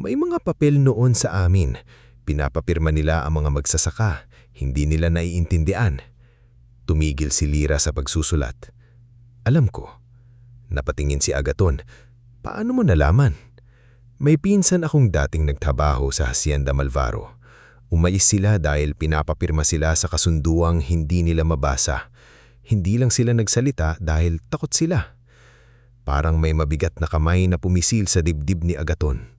"may mga papel noon sa amin. Pinapapirma nila ang mga magsasaka, hindi nila naiintindihan." Tumigil si Lira sa pagsusulat. "Alam ko." Napatingin si Agaton. "Paano mo nalaman?" "May pinsan akong dating nagtrabaho sa Hacienda Malvaro. Umalis sila dahil pinapapirma sila sa kasunduang hindi nila mabasa. Hindi lang sila nagsalita dahil takot sila." Parang may mabigat na kamay na pumisil sa dibdib ni Agaton.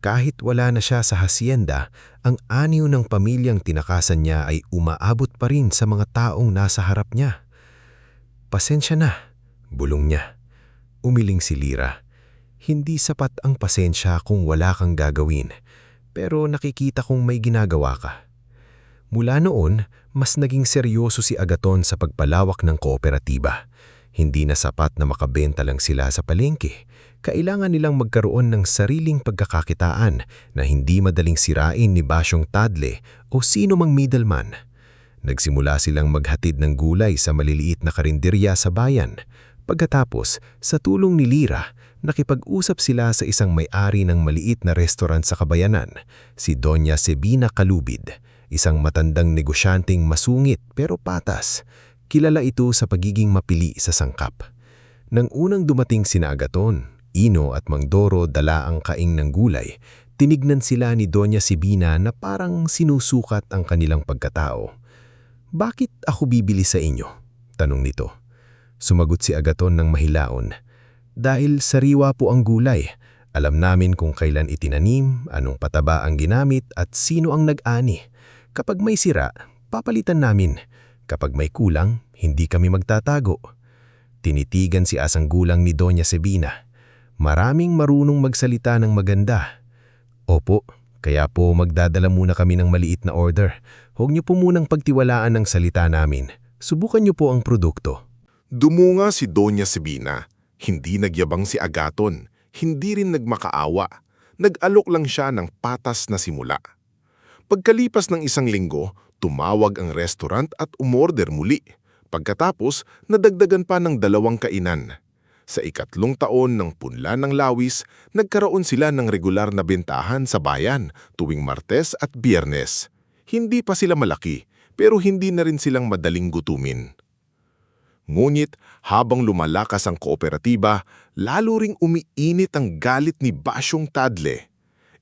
Kahit wala na siya sa hacienda, ang anyo ng pamilyang tinakasan niya ay umaabot pa rin sa mga taong nasa harap niya. "Pasensya na," bulong niya. Umiling si Lira. "Hindi sapat ang pasensya kung wala kang gagawin, pero nakikita kong may ginagawa ka." Mula noon, mas naging seryoso si Agaton sa pagpalawak ng kooperatiba. Hindi na sapat na makabenta lang sila sa palengke. Kailangan nilang magkaroon ng sariling pagkakakitaan na hindi madaling sirain ni Basyong Tadle o sino mang middleman. Nagsimula silang maghatid ng gulay sa maliliit na karinderya sa bayan. Pagkatapos, sa tulong ni Lira, nakipag-usap sila sa isang may-ari ng maliit na restaurant sa Kabayanan, si Doña Sebina Calubid, isang matandang negosyanteng masungit pero patas. Kilala ito sa pagiging mapili sa sangkap. Nang unang dumating sina Agaton, Ino at Mang Doro dala ang kaing ng gulay, tinignan sila ni Doña Sebina na parang sinusukat ang kanilang pagkatao. "Bakit ako bibili sa inyo?" tanong nito. Sumagot si Agaton ng mahilaon. "Dahil sariwa po ang gulay. Alam namin kung kailan itinanim, anong pataba ang ginamit at sino ang nag-ani. Kapag may sira, papalitan namin. Kapag may kulang, hindi kami magtatago." Tinitigan si asang gulang ni Doña Sebina. "Maraming marunong magsalita ng maganda." "Opo, kaya po magdadala muna kami ng maliit na order. Huwag niyo po munang pagtiwalaan ng salita namin. Subukan niyo po ang produkto." Dumunga si Doña Sebina. Hindi nagyabang si Agaton, hindi rin nagmakaawa. Nag-alok lang siya ng patas na simula. Pagkalipas ng isang linggo, tumawag ang restaurant at umorder muli. Pagkatapos, nadagdagan pa ng 2 kainan. Sa ikatlong taon ng punla ng Lawis, nagkaroon sila ng regular na bentahan sa bayan tuwing Martes at Biyernes. Hindi pa sila malaki, pero hindi na rin silang madaling gutumin. Ngunit habang lumalakas ang kooperatiba, lalo ring umiinit ang galit ni Basyong Tadle.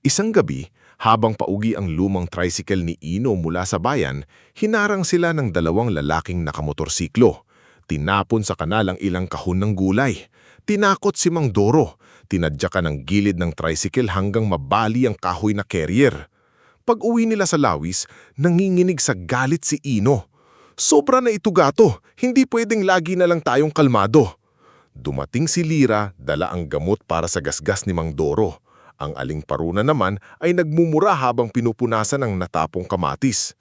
Isang gabi, habang pauwi ang lumang tricycle ni Ino mula sa bayan, hinarang sila ng 2 lalaking nakamotorsiklo. Tinapon sa kanal ang ilang kahon ng gulay. Tinakot si Mang Doro. Tinadyakan ang gilid ng tricycle hanggang mabali ang kahoy na carrier. Pag-uwi nila sa Lawis, nanginginig sa galit si Ino. "Sobra na ito, gato. Hindi pwedeng lagi na lang tayong kalmado." Dumating si Lira, dala ang gamot para sa gasgas ni Mang Doro. Ang aling paruna naman ay nagmumura habang pinupunasan ang natapong kamatis.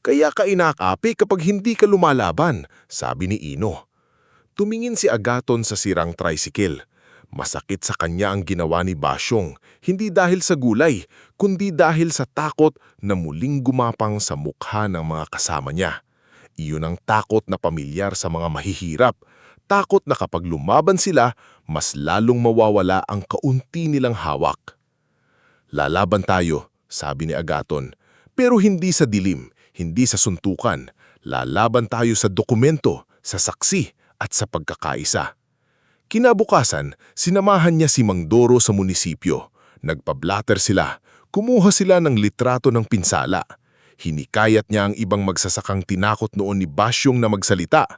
"Kaya ka inaapi kapag hindi ka lumalaban," sabi ni Ino. Tumingin si Agaton sa sirang tricycle. Masakit sa kanya ang ginawa ni Basyong, hindi dahil sa gulay, kundi dahil sa takot na muling gumapang sa mukha ng mga kasama niya. Iyon ang takot na pamilyar sa mga mahihirap. Takot na kapag lumaban sila, mas lalong mawawala ang kaunti nilang hawak. "Lalaban tayo," sabi ni Agaton. "Pero hindi sa dilim, hindi sa suntukan. Lalaban tayo sa dokumento, sa saksi, at sa pagkakaisa." Kinabukasan, sinamahan niya si Mang Doro sa munisipyo. Nagpablatter sila. Kumuha sila ng litrato ng pinsala. Hinikayat niya ang ibang magsasakang tinakot noon ni Basyong na magsalita.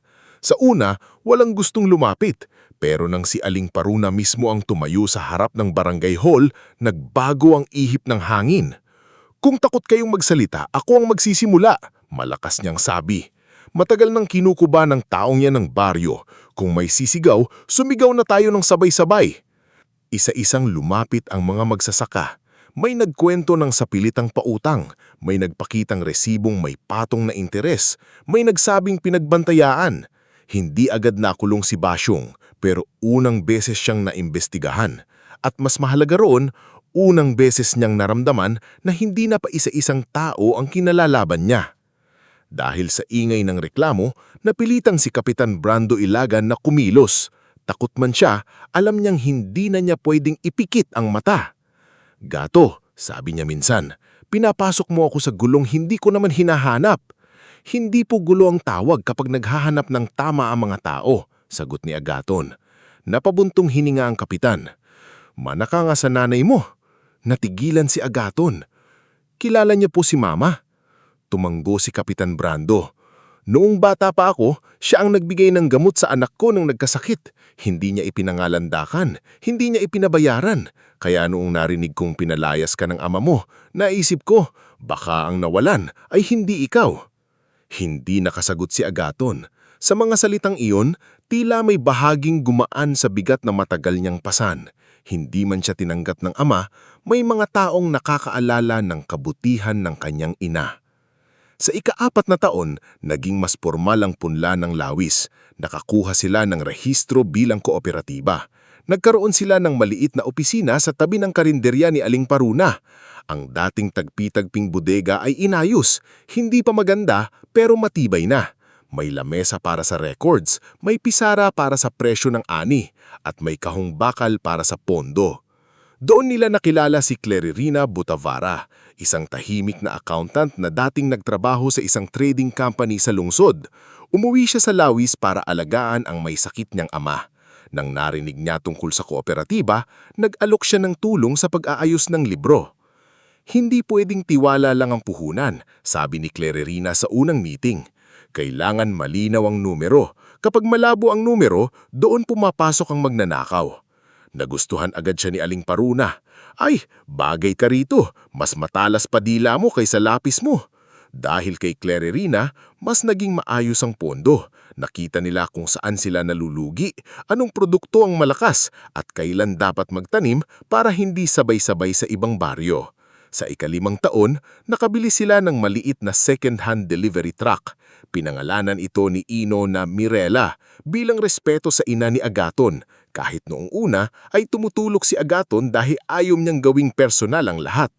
Sa una, walang gustong lumapit. Pero nang si Aling Paruna mismo ang tumayo sa harap ng barangay hall, nagbago ang ihip ng hangin. "Kung takot kayong magsalita, ako ang magsisimula," malakas niyang sabi. Matagal nang kinukuba ng taong yan ng baryo. Kung may sisigaw, sumigaw na tayo ng sabay-sabay. Isa-isang lumapit ang mga magsasaka. May nagkwento ng sapilitang pautang, may nagpakitang resibong may patong na interes, may nagsabing pinagbantayaan. Hindi agad nakulong si Basyong, pero unang beses siyang naimbestigahan. At mas mahalaga roon, unang beses niyang naramdaman na hindi na pa isa-isang tao ang kinalalaban niya. Dahil sa ingay ng reklamo, napilitang si Kapitan Brando Ilagan na kumilos. Takot man siya, alam niyang hindi na niya pwedeng ipikit ang mata. "Gato," sabi niya minsan, "pinapasok mo ako sa gulong hindi ko naman hinahanap." "Hindi po gulo ang tawag kapag naghahanap ng tama ang mga tao," sagot ni Agaton. Napabuntong hininga ang kapitan. "Manaka nga sa nanay mo." Natigilan si Agaton. "Kilala niya po si Mama?" Tumanggo si Kapitan Brando. "Noong bata pa ako, siya ang nagbigay ng gamot sa anak ko nang nagkasakit. Hindi niya ipinangalandakan, hindi niya ipinabayaran. Kaya noong narinig kong pinalayas ka ng ama mo, naisip ko, baka ang nawalan ay hindi ikaw." Hindi nakasagot si Agaton. Sa mga salitang iyon, tila may bahaging gumaan sa bigat na matagal niyang pasan. Hindi man siya tinanggap ng ama, may mga taong nakakaalala ng kabutihan ng kanyang ina. Sa ika-4 na taon, naging mas formal ang punla ng Lawis. Nakakuha sila ng rehistro bilang kooperatiba. Nagkaroon sila ng maliit na opisina sa tabi ng karinderya ni Aling Paruna. Ang dating tagpi-tagping bodega ay inayos. Hindi pa maganda pero matibay na. May lamesa para sa records, may pisara para sa presyo ng ani, at may kahong bakal para sa pondo. Doon nila nakilala si Clarerina Butavara, isang tahimik na accountant na dating nagtrabaho sa isang trading company sa lungsod. Umuwi siya sa Lawis para alagaan ang may sakit niyang ama. Nang narinig niya tungkol sa kooperatiba, nag-alok siya ng tulong sa pag-aayos ng libro. Hindi pwedeng tiwala lang ang puhunan, sabi ni Clarerina sa unang meeting. Kailangan malinaw ang numero. Kapag malabo ang numero, doon pumapasok ang magnanakaw. Nagustuhan agad siya ni Aling Paruna. Ay, bagay ka rito. Mas matalas pa dila mo kaysa lapis mo. Dahil kay Clarerina, mas naging maayos ang pondo. Nakita nila kung saan sila nalulugi, anong produkto ang malakas, at kailan dapat magtanim para hindi sabay-sabay sa ibang baryo. Sa ika-5 taon, nakabili sila ng maliit na second-hand delivery truck. Pinangalanan ito ni Ino na Mirela bilang respeto sa ina ni Agaton. Kahit noong una ay tumutulok si Agaton dahil ayaw niyang gawing personal ang lahat.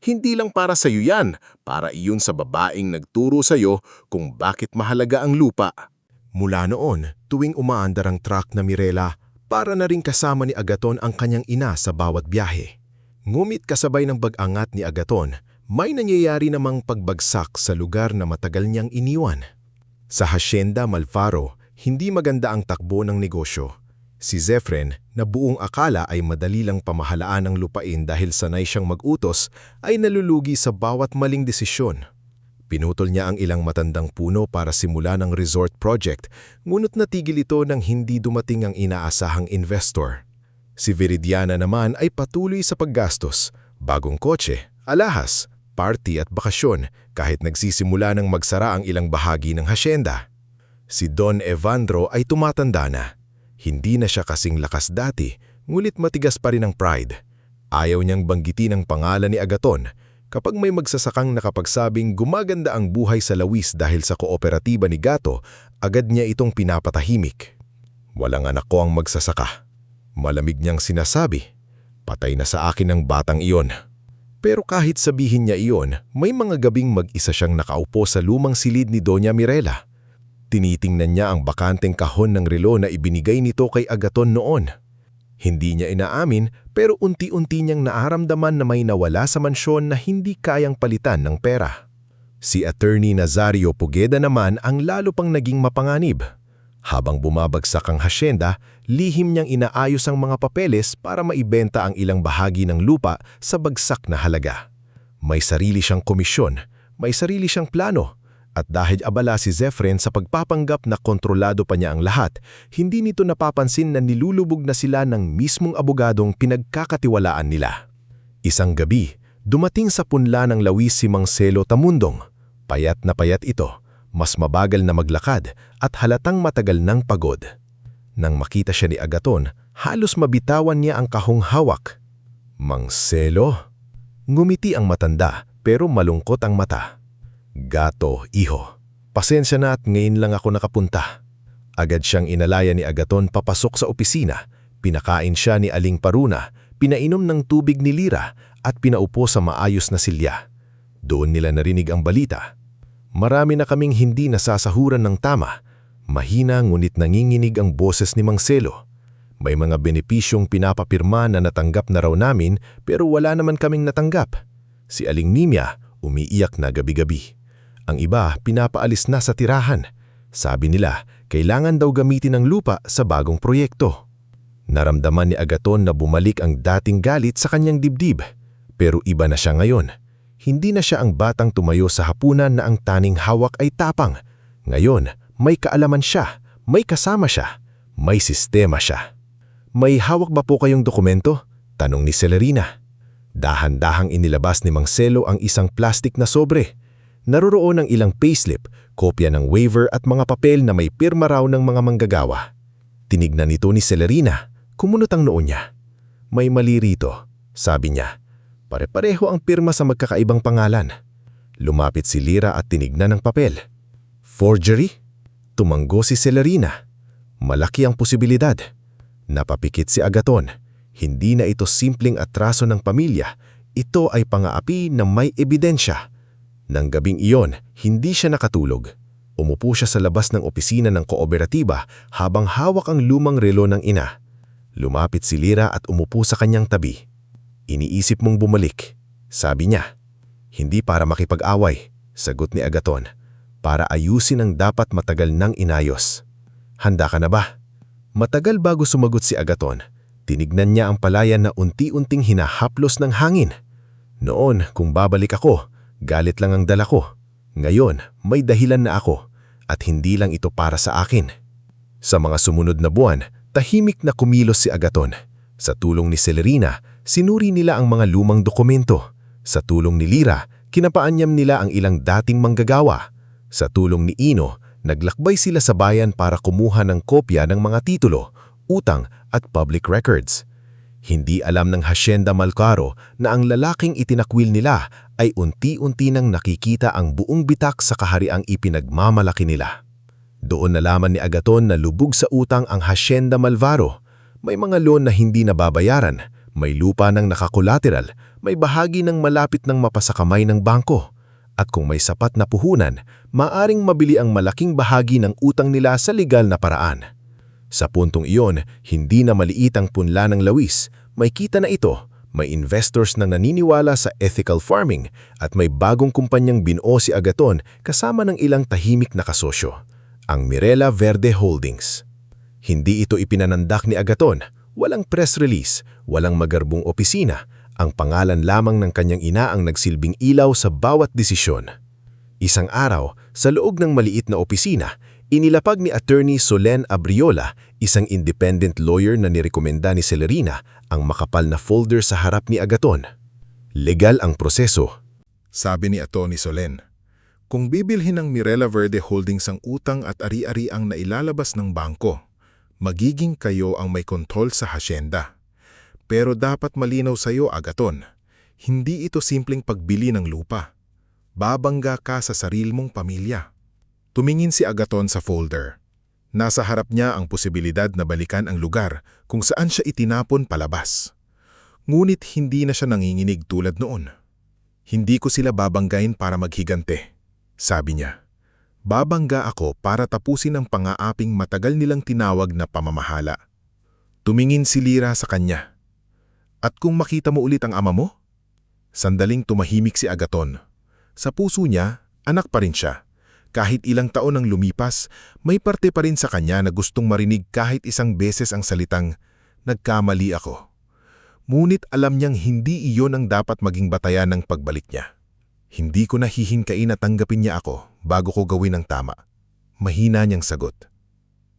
Hindi lang para sa iyo yan, para iyon sa babaeng nagturo sa iyo kung bakit mahalaga ang lupa. Mula noon, tuwing umaandar ang truck na Mirela, para na rin kasama ni Agaton ang kanyang ina sa bawat biyahe. Ngumit kasabay ng pag-angat ni Agaton, may nangyayari namang pagbagsak sa lugar na matagal niyang iniwan. Sa Hacienda Malfaro, hindi maganda ang takbo ng negosyo. Si Zefren, na buong akala ay madali lang pamahalaan ng lupain dahil sanay siyang mag-utos, ay nalulugi sa bawat maling desisyon. Pinutol niya ang ilang matandang puno para simula ng resort project, ngunit natigil ito nang hindi dumating ang inaasahang investor. Si Viridiana naman ay patuloy sa paggastos, bagong kotse, alahas, party at bakasyon kahit nagsisimula ng magsara ang ilang bahagi ng hacienda. Si Don Evandro ay tumatanda na. Hindi na siya kasing lakas dati, ngulit matigas pa rin ang pride. Ayaw niyang banggitin ang pangalan ni Agaton. Kapag may magsasakang nakapagsabing gumaganda ang buhay sa Lawis dahil sa kooperatiba ni Gato, agad niya itong pinapatahimik. Walang anak ko ang magsasaka. Malamig niyang sinasabi, patay na sa akin ang batang iyon. Pero kahit sabihin niya iyon, may mga gabing mag-isa siyang nakaupo sa lumang silid ni Doña Mirela. Tinitingnan niya ang bakanteng kahon ng relo na ibinigay nito kay Agaton noon. Hindi niya inaamin pero unti-unti niyang naaramdaman na may nawala sa mansyon na hindi kayang palitan ng pera. Si Attorney Nazario Pugeda naman ang lalo pang naging mapanganib. Habang bumabagsak ang hacienda, lihim niyang inaayos ang mga papeles para maibenta ang ilang bahagi ng lupa sa bagsak na halaga. May sarili siyang komisyon, may sarili siyang plano. At dahil abala si Zefren sa pagpapanggap na kontrolado pa niya ang lahat, hindi nito napapansin na nilulubog na sila ng mismong abogadong pinagkakatiwalaan nila. Isang gabi, dumating sa punla ng Lawis si Mang Selo Tamundong. Payat na payat ito, mas mabagal na maglakad at halatang matagal ng pagod. Nang makita siya ni Agaton, halos mabitawan niya ang kahong hawak. Mang Selo? Ngumiti ang matanda pero malungkot ang mata. Gato, iho. Pasensya na at ngayon lang ako nakapunta. Agad siyang inalaya ni Agaton papasok sa opisina. Pinakain siya ni Aling Paruna, pinainom ng tubig ni Lira at pinaupo sa maayos na silya. Doon nila narinig ang balita. Marami na kaming hindi nasasahuran ng tama. Mahina ngunit nanginginig ang boses ni Mang Selo. May mga benepisyong pinapapirma na natanggap na raw namin pero wala naman kaming natanggap. Si Aling Nimia umiiyak na gabi-gabi. Ang iba pinapaalis na sa tirahan. Sabi nila, kailangan daw gamitin ang lupa sa bagong proyekto. Naramdaman ni Agaton na bumalik ang dating galit sa kanyang dibdib. Pero iba na siya ngayon. Hindi na siya ang batang tumayo sa hapunan na ang taning hawak ay tapang. Ngayon, may kaalaman siya, may kasama siya, may sistema siya. May hawak ba po kayong dokumento? Tanong ni Celerina. Dahan-dahang inilabas ni Mang Selo ang isang plastik na sobre. Naroroon ang ilang payslip, kopya ng waiver at mga papel na may pirma raw ng mga manggagawa. Tinignan ito ni Celerina, kumunot ang noo niya. May mali rito, sabi niya. Pare-pareho ang pirma sa magkakaibang pangalan. Lumapit si Lira at tinignan ang papel. Forgery? Tumanggo si Celerina. Malaki ang posibilidad. Napapikit si Agaton. Hindi na ito simpleng atraso ng pamilya. Ito ay pang-aapi na may ebidensya. Nang gabing iyon, hindi siya nakatulog. Umupo siya sa labas ng opisina ng kooperatiba habang hawak ang lumang relo ng ina. Lumapit si Lira at umupo sa kanyang tabi. Iniisip mong bumalik, sabi niya. Hindi para makipag-away, sagot ni Agaton. Para ayusin ang dapat matagal nang inayos. Handa ka na ba? Matagal bago sumagot si Agaton. Tinignan niya ang palayan na unti-unting hinahaplos ng hangin. Noon, kung babalik ako, galit lang ang dala ko. Ngayon, may dahilan na ako at hindi lang ito para sa akin. Sa mga sumunod na buwan, tahimik na kumilos si Agaton. Sa tulong ni Celerina, sinuri nila ang mga lumang dokumento. Sa tulong ni Lira, kinapaanyam nila ang ilang dating manggagawa. Sa tulong ni Ino, naglakbay sila sa bayan para kumuha ng kopya ng mga titulo, utang at public records. Hindi alam ng Hacienda Malcaro na ang lalaking itinakwil nila ay unti-unti nang nakikita ang buong bitak sa kahariang ipinagmamalaki nila. Doon nalaman ni Agaton na lubog sa utang ang Hacienda Malvaro. May mga loan na hindi nababayaran, may lupa ng nakakolateral, may bahagi ng malapit ng mapasakamay ng bangko. At kung may sapat na puhunan, maaring mabili ang malaking bahagi ng utang nila sa legal na paraan. Sa puntong iyon, hindi na maliit ang punla ng lawis. May kita na ito, may investors na naniniwala sa ethical farming at may bagong kumpanyang binuo si Agaton kasama ng ilang tahimik na kasosyo, ang Mirela Verde Holdings. Hindi ito ipinanandak ni Agaton, walang press release, walang magarbong opisina, ang pangalan lamang ng kanyang ina ang nagsilbing ilaw sa bawat desisyon. Isang araw, sa loob ng maliit na opisina, inilapag ni Attorney Solen Abriola, isang independent lawyer na nirekomenda ni Celerina, ang makapal na folder sa harap ni Agaton. Legal ang proseso. Sabi ni Atty. Solen, kung bibilhin ng Mirela Verde Holdings ang utang at ari-ari ang nailalabas ng bangko, magiging kayo ang may kontrol sa hasyenda. Pero dapat malinaw sa iyo, Agaton, hindi ito simpleng pagbili ng lupa. Babangga ka sa sarili mong pamilya. Tumingin si Agaton sa folder. Nasa harap niya ang posibilidad na balikan ang lugar kung saan siya itinapon palabas. Ngunit hindi na siya nanginginig tulad noon. Hindi ko sila babanggain para maghigante, sabi niya. Babangga ako para tapusin ang pang-aaping matagal nilang tinawag na pamamahala. Tumingin si Lira sa kanya. At kung makita mo ulit ang ama mo? Sandaling tumahimik si Agaton. Sa puso niya, anak pa rin siya. Kahit ilang taon ang lumipas, may parte pa rin sa kanya na gustong marinig kahit isang beses ang salitang, "Nagkamali ako." Ngunit alam niyang hindi iyon ang dapat maging batayan ng pagbalik niya. Hindi ko nahihinkain na tanggapin niya ako bago ko gawin ang tama. Mahina niyang sagot.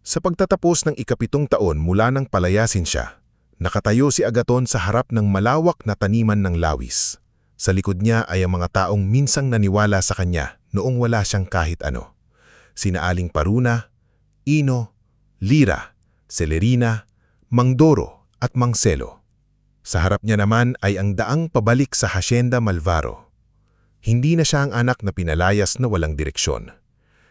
Sa pagtatapos ng ika-7 taon mula nang palayasin siya, nakatayo si Agaton sa harap ng malawak na taniman ng lawis. Sa likod niya ay ang mga taong minsang naniwala sa kanya noong wala siyang kahit ano. Sina Aling Paruna, Ino, Lira, Celerina, Mang Doro at Mang Celo. Sa harap niya naman ay ang daang pabalik sa Hacienda Malvaro. Hindi na siya ang anak na pinalayas na walang direksyon.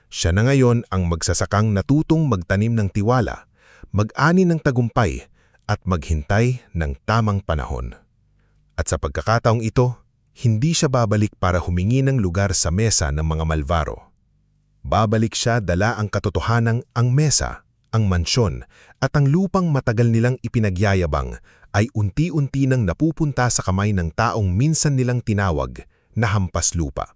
Siya na ngayon ang magsasakang natutong magtanim ng tiwala, mag-ani ng tagumpay at maghintay ng tamang panahon. At sa pagkakataong ito, hindi siya babalik para humingi ng lugar sa mesa ng mga Malvaro. Babalik siya dala ang katotohanang ang mesa, ang mansyon at ang lupang matagal nilang ipinagyayabang ay unti-unti nang napupunta sa kamay ng taong minsan nilang tinawag na hampas lupa.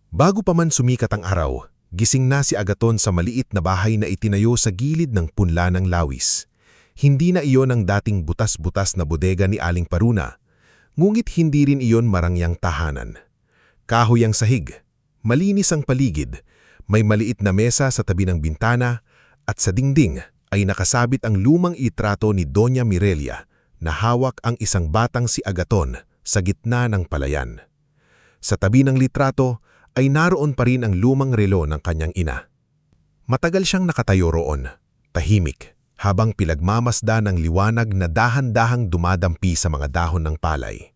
Bago pa man sumikat ang araw, gising na si Agaton sa maliit na bahay na itinayo sa gilid ng punla ng lawis. Hindi na iyon ang dating butas-butas na bodega ni Aling Paruna, ngunit hindi rin iyon marangyang tahanan. Kahoy ang sahig, malinis ang paligid, may maliit na mesa sa tabi ng bintana at sa dingding ay nakasabit ang lumang itrato ni Doña Mirelia na hawak ang isang batang si Agaton sa gitna ng palayan. Sa tabi ng litrato ay naroon pa rin ang lumang relo ng kanyang ina. Matagal siyang nakatayo roon, tahimik, habang pilagmamasda ng liwanag na dahan-dahang dumadampi sa mga dahon ng palay.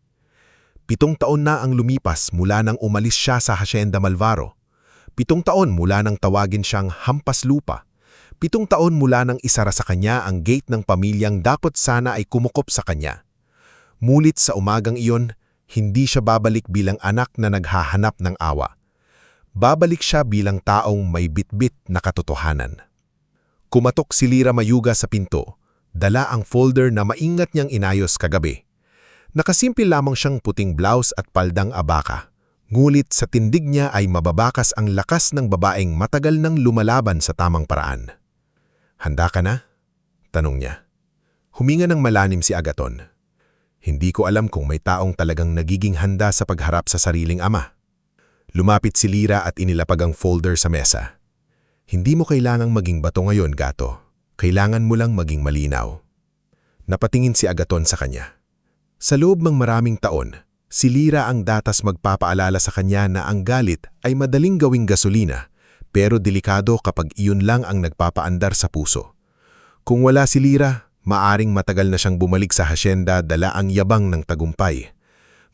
7 taon na ang lumipas mula nang umalis siya sa Hacienda Malvaro. 7 taon mula nang tawagin siyang hampas lupa. 7 taon mula nang isara sa kanya ang gate ng pamilyang dapat sana ay kumukop sa kanya. Mulit sa umagang iyon, hindi siya babalik bilang anak na naghahanap ng awa. Babalik siya bilang taong may bitbit na katotohanan. Kumatok si Lira Mayuga sa pinto, dala ang folder na maingat niyang inayos kagabi. Nakasimpil lamang siyang puting blouse at paldang abaka. Ngulit sa tindig niya ay mababakas ang lakas ng babaeng matagal nang lumalaban sa tamang paraan. "Handa ka na?" tanong niya. Huminga ng malalim si Agaton. Hindi ko alam kung may taong talagang nagiging handa sa pagharap sa sariling ama. Lumapit si Lira at inilapag ang folder sa mesa. "Hindi mo kailangang maging bato ngayon, gato. Kailangan mo lang maging malinaw." Napatingin si Agaton sa kanya. Sa loob ng maraming taon, si Lira ang datas magpapaalala sa kanya na ang galit ay madaling gawing gasolina, pero delikado kapag iyon lang ang nagpapaandar sa puso. Kung wala si Lira, maaring matagal na siyang bumalik sa hasyenda dala ang yabang ng tagumpay.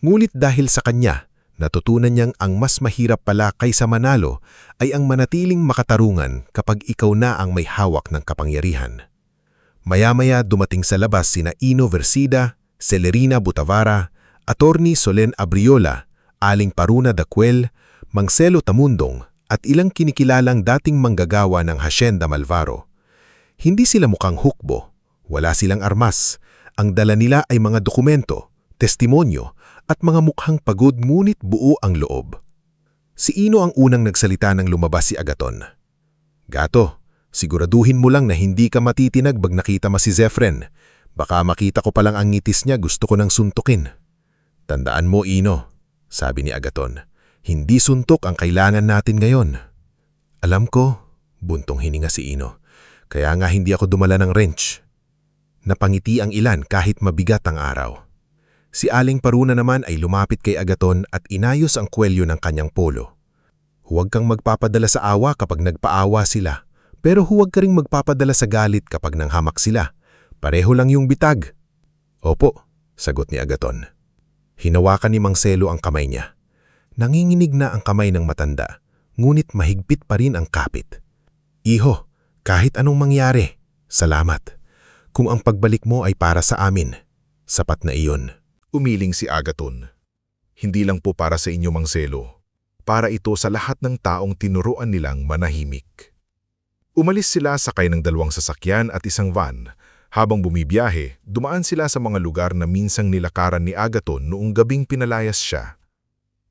Ngunit dahil sa kanya, natutunan niyang ang mas mahirap pala kaysa manalo ay ang manatiling makatarungan kapag ikaw na ang may hawak ng kapangyarihan. Maya-maya dumating sa labas sina Ino Versida, Celerina Butavara, Attorney Solen Abriola, Aling Paruna Dacuel, Mangselo Tamundong at ilang kinikilalang dating manggagawa ng Hacienda Malvaro. Hindi sila mukhang hukbo, wala silang armas. Ang dala nila ay mga dokumento, testimonyo at mga mukhang pagod ngunit buo ang loob. Si Ino ang unang nagsalita nang lumabas si Agaton. "Gato, siguraduhin mo lang na hindi ka matitinag pag nakita mo si Zefren. Baka makita ko palang ang ngitis niya, gusto ko nang suntukin." "Tandaan mo, Ino," sabi ni Agaton, "hindi suntok ang kailangan natin ngayon." "Alam ko," buntong hininga si Ino, "kaya nga hindi ako dumala ng wrench." Napangiti ang ilan kahit mabigat ang araw. Si Aling Paruna naman ay lumapit kay Agaton at inayos ang kwelyo ng kanyang polo. "Huwag kang magpapadala sa awa kapag nagpaawa sila, pero huwag ka ring magpapadala sa galit kapag nanghamak sila. Pareho lang yung bitag." "Opo," sagot ni Agaton. Hinawakan ni Mangselo ang kamay niya. Nanginginig na ang kamay ng matanda, ngunit mahigpit pa rin ang kapit. "Iho, kahit anong mangyari, salamat. Kung ang pagbalik mo ay para sa amin, sapat na iyon." Umiling si Agaton. "Hindi lang po para sa inyo, Mangselo. Para ito sa lahat ng taong tinuruan nilang manahimik." Umalis sila sakay ng 2 sasakyan at isang van. Habang bumibiyahe, dumaan sila sa mga lugar na minsang nilakaran ni Agaton noong gabing pinalayas siya.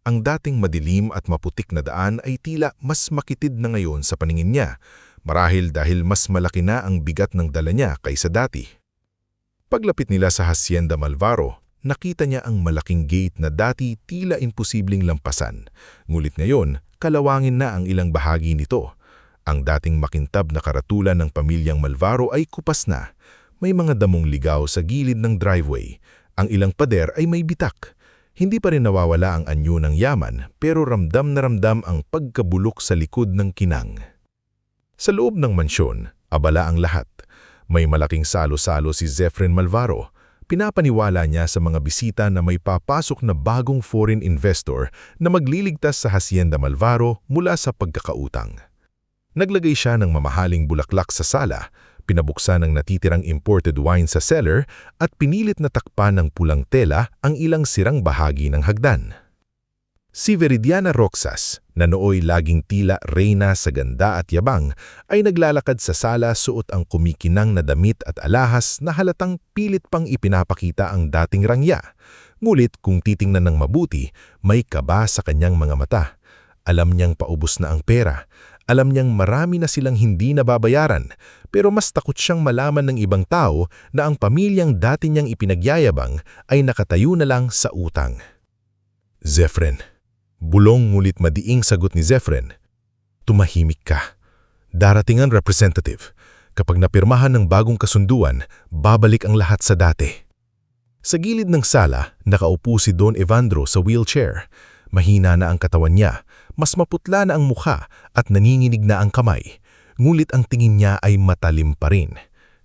Ang dating madilim at maputik na daan ay tila mas makitid na ngayon sa paningin niya, marahil dahil mas malaki na ang bigat ng dala niya kaysa dati. Paglapit nila sa Hacienda Malvaro, nakita niya ang malaking gate na dati tila imposibleng lampasan, ngulit ngayon kalawangin na ang ilang bahagi nito. Ang dating makintab na karatulan ng pamilyang Malvaro ay kupas na. May mga damong ligaw sa gilid ng driveway. Ang ilang pader ay may bitak. Hindi pa rin nawawala ang anyo ng yaman, pero ramdam na ramdam ang pagkabulok sa likod ng kinang. Sa loob ng mansyon, abala ang lahat. May malaking salo-salo si Zefren Malvaro. Pinapaniwala niya sa mga bisita na may papasok na bagong foreign investor na magliligtas sa Hacienda Malvaro mula sa pagkakautang. Naglagay siya ng mamahaling bulaklak sa sala, pinabuksan ang natitirang imported wine sa cellar at pinilit na takpan ng pulang tela ang ilang sirang bahagi ng hagdan. Si Veridiana Roxas, na nooy laging tila reyna sa ganda at yabang, ay naglalakad sa sala suot ang kumikinang na damit at alahas na halatang pilit pang ipinapakita ang dating rangya. Ngulit kung titingnan ng mabuti, may kaba sa kanyang mga mata. Alam niyang paubos na ang pera. Alam niyang marami na silang hindi nababayaran, pero mas takot siyang malaman ng ibang tao na ang pamilyang dati niyang ipinagyayabang ay nakatayo na lang sa utang. "Zefren." Bulong ngulit madiing sagot ni Zefren. "Tumahimik ka. Darating ang representative. Kapag napirmahan ng bagong kasunduan, babalik ang lahat sa dati." Sa gilid ng sala, nakaupo si Don Evandro sa wheelchair. Mahina na ang katawan niya, mas maputla na ang mukha at nanginginig na ang kamay. Ngulit ang tingin niya ay matalim pa rin.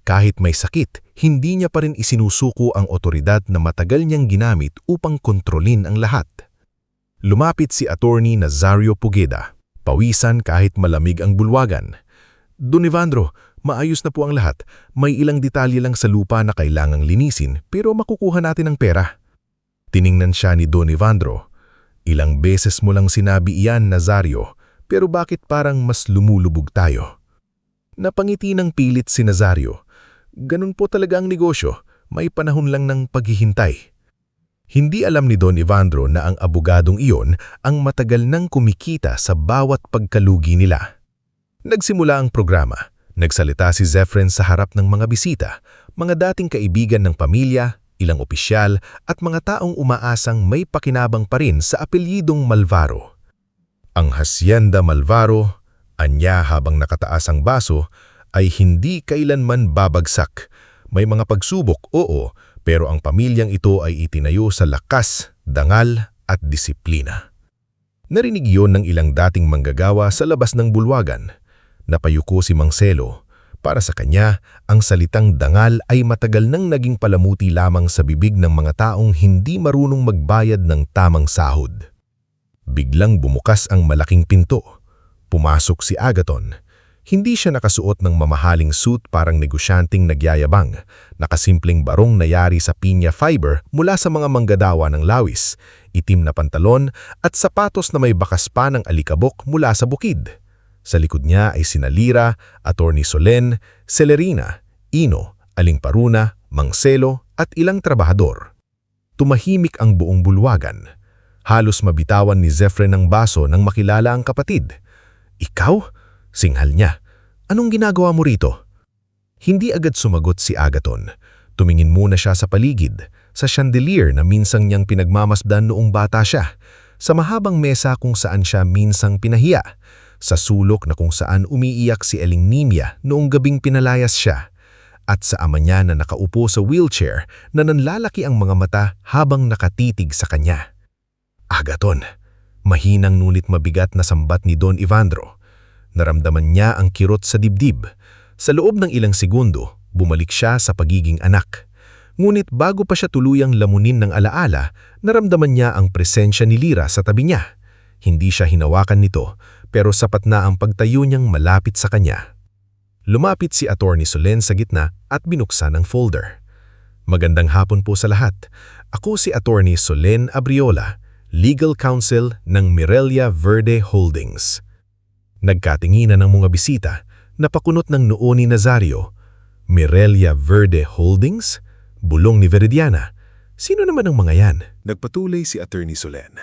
Kahit may sakit, hindi niya pa rin isinusuko ang otoridad na matagal niyang ginamit upang kontrolin ang lahat. Lumapit si Attorney Nazario Pugeda, pawisan kahit malamig ang bulwagan. Don Evandro, maayos na po ang lahat. May ilang detalye lang sa lupa na kailangang linisin pero makukuha natin ang pera. Tiningnan siya ni Don Evandro. Ilang beses mo lang sinabi iyan, Nazario, pero bakit parang mas lumulubog tayo? Napangiti ng pilit si Nazario. Ganun po talaga ang negosyo, may panahon lang ng paghihintay. Hindi alam ni Don Evandro na ang abogadong iyon ang matagal nang kumikita sa bawat pagkalugi nila. Nagsimula ang programa. Nagsalita si Zefren sa harap ng mga bisita, mga dating kaibigan ng pamilya, ilang opisyal at mga taong umaasang may pakinabang pa rin sa apelyidong Malvaro. Ang Hacienda Malvaro, anya habang nakataas ang baso, ay hindi kailanman babagsak. May mga pagsubok, oo, pero ang pamilyang ito ay itinayo sa lakas, dangal at disiplina. Narinig yon ng ilang dating manggagawa sa labas ng bulwagan. Napayuko si Mang Selo. Para sa kanya, ang salitang dangal ay matagal nang naging palamuti lamang sa bibig ng mga taong hindi marunong magbayad ng tamang sahod. Biglang bumukas ang malaking pinto. Pumasok si Agaton. Hindi siya nakasuot ng mamahaling suit parang negosyanteng nagyayabang. Nakasimpleng barong na yari sa pinya fiber mula sa mga manggadawa ng lawis, itim na pantalon at sapatos na may bakas pa ng alikabok mula sa bukid. Sa likod niya ay sina Lira, Attorney Solen, Celerina, Ino, Aling Paruna, Mang Selo at ilang trabahador. Tumahimik ang buong bulwagan. Halos mabitawan ni Zefren ang baso nang makilala ang kapatid. "Ikaw?" Singhal niya. "Anong ginagawa mo rito?" Hindi agad sumagot si Agaton. Tumingin muna siya sa paligid, sa chandelier na minsang niyang pinagmamasdan noong bata siya, sa mahabang mesa kung saan siya minsang pinahiya, sa sulok na kung saan umiiyak si Eling Nimia noong gabing pinalayas siya, at sa ama niya na nakaupo sa wheelchair na nanlalaki ang mga mata habang nakatitig sa kanya. "Agaton," mahinang ngunit mabigat na sambat ni Don Evandro. Naramdaman niya ang kirot sa dibdib. Sa loob ng ilang segundo, bumalik siya sa pagiging anak. Ngunit bago pa siya tuluyang lamunin ng alaala, naramdaman niya ang presensya ni Lira sa tabi niya. Hindi siya hinawakan nito, pero sapat na ang pagtayo niyang malapit sa kanya. Lumapit si Attorney Solen sa gitna at binuksan ang folder. "Magandang hapon po sa lahat. Ako si Attorney Solen Abriola, Legal Counsel ng Mirelia Verde Holdings." Nagkatinginan ng mga bisita, napakunot ng noo ni Nazario. "Mirelia Verde Holdings?" Bulong ni Veridiana. "Sino naman ang mga yan?" Nagpatuloy si Attorney Solen.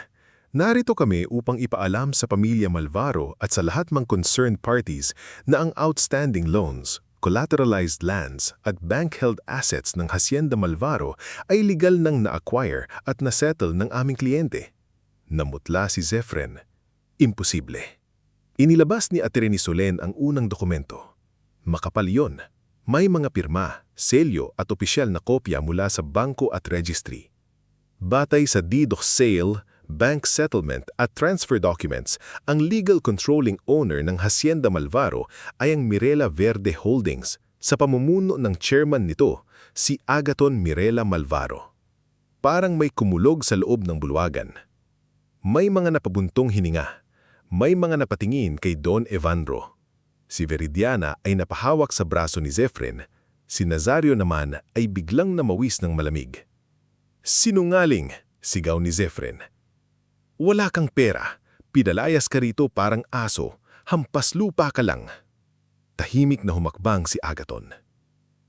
"Narito kami upang ipaalam sa pamilya Malvaro at sa lahat ng concerned parties na ang outstanding loans, collateralized lands at bank-held assets ng Hacienda Malvaro ay legal nang na-acquire at na-settle ng aming kliyente." Namutla si Zefren. Imposible. Inilabas ni Attorney Solen ang unang dokumento. Makapal yun. May mga pirma, selyo at opisyal na kopya mula sa bangko at registry. Batay sa deed of sale, bank settlement at transfer documents, ang legal controlling owner ng Hacienda Malvaro ay ang Mirela Verde Holdings sa pamumuno ng chairman nito, si Agaton Mirela Malvaro. Parang may kumulog sa loob ng bulwagan. May mga napabuntong hininga. May mga napatingin kay Don Evandro. Si Veridiana ay napahawak sa braso ni Zefren. Si Nazario naman ay biglang namawis ng malamig. "Sinungaling!" sigaw ni Zefren. "Wala kang pera. Pinalayas ka rito parang aso. Hampas lupa ka lang." Tahimik na humakbang si Agaton.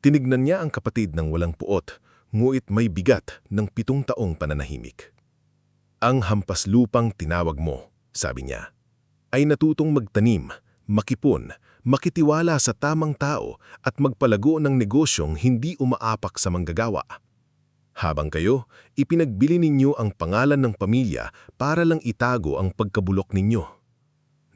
Tinignan niya ang kapatid ng walang puot, nguit may bigat ng 7 taong pananahimik. "Ang hampas lupang tinawag mo," sabi niya, "ay natutong magtanim, makipon, makitiwala sa tamang tao at magpalago ng negosyong hindi umaapak sa manggagawa. Habang kayo, ipinagbili ninyo ang pangalan ng pamilya para lang itago ang pagkabulok ninyo."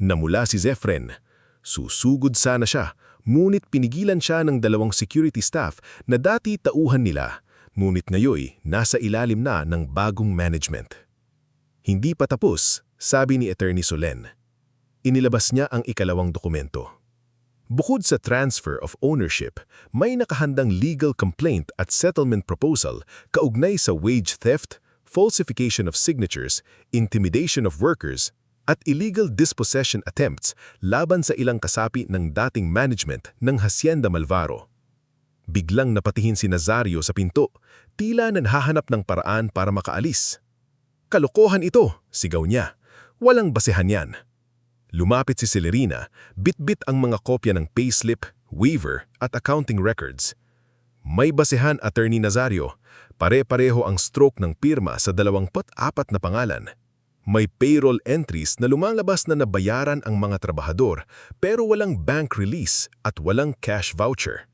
Namula si Zefren. Susugod sana siya, ngunit pinigilan siya ng 2 security staff na dati tauhan nila, ngunit ngayoy nasa ilalim na ng bagong management. Hindi pa tapos, sabi ni Attorney Solen. Inilabas niya ang ikalawang dokumento. Bukod sa transfer of ownership, may nakahandang legal complaint at settlement proposal kaugnay sa wage theft, falsification of signatures, intimidation of workers, at illegal dispossession attempts laban sa ilang kasapi ng dating management ng Hacienda Malvaro. Biglang napatihin si Nazario sa pinto, tila nanhahanap ng paraan para makaalis. "Kalokohan ito," sigaw niya. "Walang basehan yan." Lumapit si Celerina, bit-bit ang mga kopya ng payslip, waiver at accounting records. "May basehan, Attorney Nazario. Pare-pareho ang stroke ng pirma sa 24 na pangalan. May payroll entries na lumalabas na nabayaran ang mga trabahador pero walang bank release at walang cash voucher.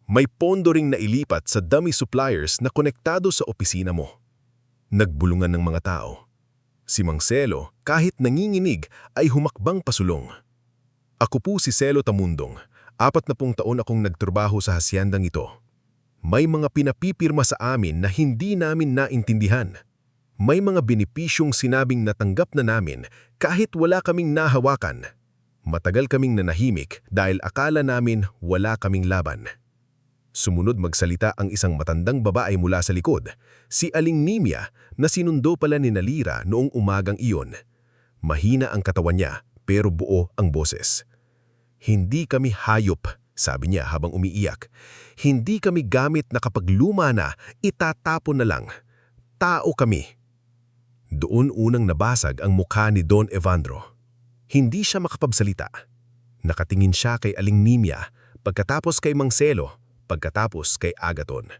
May pondo ring nailipat sa dummy suppliers na konektado sa opisina mo." Nagbulungan ng mga tao. Si Mang Celo, kahit nanginginig, ay humakbang pasulong. "Ako po si Celo Tamundong. 40 taon akong nagtrabaho sa hasyendang ito. May mga pinapipirma sa amin na hindi namin naintindihan. May mga benepisyong sinabing natanggap na namin kahit wala kaming nahawakan. Matagal kaming nanahimik dahil akala namin wala kaming laban." Sumunod magsalita ang isang matandang babae mula sa likod, si Aling Nimia na sinundo pala ni Nalira noong umagang iyon. Mahina ang katawan niya pero buo ang boses. "Hindi kami hayop," sabi niya habang umiiyak. "Hindi kami gamit na kapag luma na, itatapon na lang. Tao kami." Doon unang nabasag ang mukha ni Don Evandro. Hindi siya makapagsalita. Nakatingin siya kay Aling Nimia, pagkatapos kay Mang Celo, pagkatapos kay Agaton.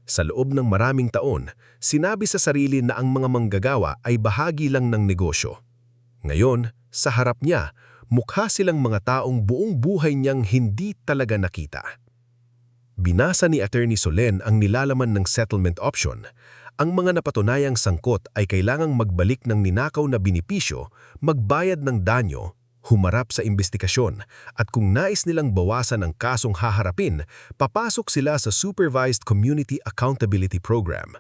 Sa loob ng maraming taon, sinabi sa sarili na ang mga manggagawa ay bahagi lang ng negosyo. Ngayon, sa harap niya, mukha silang mga taong buong buhay niyang hindi talaga nakita. Binasa ni Attorney Solen ang nilalaman ng settlement option. Ang mga napatunayang sangkot ay kailangang magbalik ng ninakaw na benepisyo, magbayad ng danyo, humarap sa imbestigasyon, at kung nais nilang bawasan ang kasong haharapin, papasok sila sa Supervised Community Accountability Program.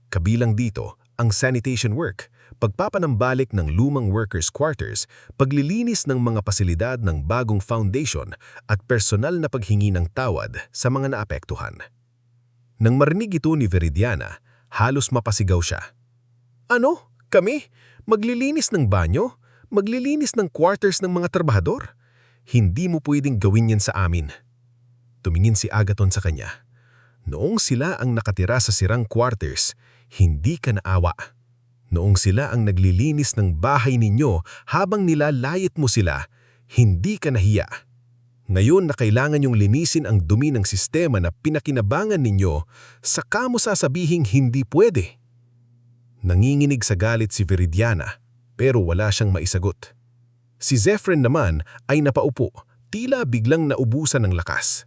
Kabilang dito ang sanitation work, pagpapanambalik ng lumang workers' quarters, paglilinis ng mga pasilidad ng bagong foundation at personal na paghingi ng tawad sa mga naapektuhan. Nang marinig ito ni Veridiana, halos mapasigaw siya. "Ano? Kami? Maglilinis ng banyo? Maglilinis ng quarters ng mga trabahador? Hindi mo pwedeng gawin yan sa amin." Tumingin si Agaton sa kanya. "Noong sila ang nakatira sa sirang quarters, hindi ka naawa. Noong sila ang naglilinis ng bahay ninyo habang nilalayit mo sila, hindi ka nahiya. Ngayon na kailangan niyong linisin ang dumi ng sistema na pinakinabangan ninyo, saka mo sasabihing hindi pwede." Nanginginig sa galit si Veridiana, pero wala siyang maisagot. Si Zefren naman ay napaupo, tila biglang naubusan ng lakas.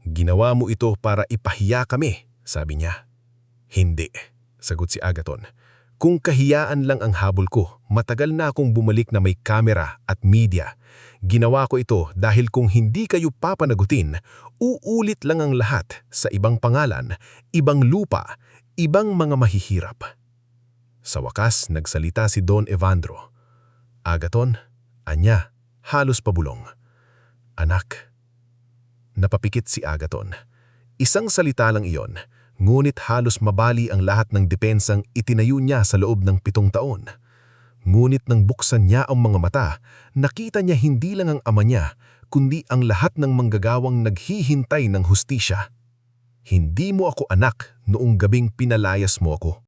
"Ginawa mo ito para ipahiya kami," sabi niya. "Hindi," sagot si Agaton. "Kung kahiyaan lang ang habol ko, matagal na akong bumalik na may kamera at media. Ginawa ko ito dahil kung hindi kayo papanagutin, uulit lang ang lahat sa ibang pangalan, ibang lupa, ibang mga mahihirap." Sa wakas, nagsalita si Don Evandro. "Agaton, anya, halos pabulong." "Anak." Napapikit si Agaton. Isang salita lang iyon, ngunit halos mabali ang lahat ng depensang itinayo niya sa loob ng 7 taon. Ngunit nang buksan niya ang mga mata, nakita niya hindi lang ang ama niya, kundi ang lahat ng manggagawang naghihintay ng hustisya. "Hindi mo ako anak noong gabing pinalayas mo ako."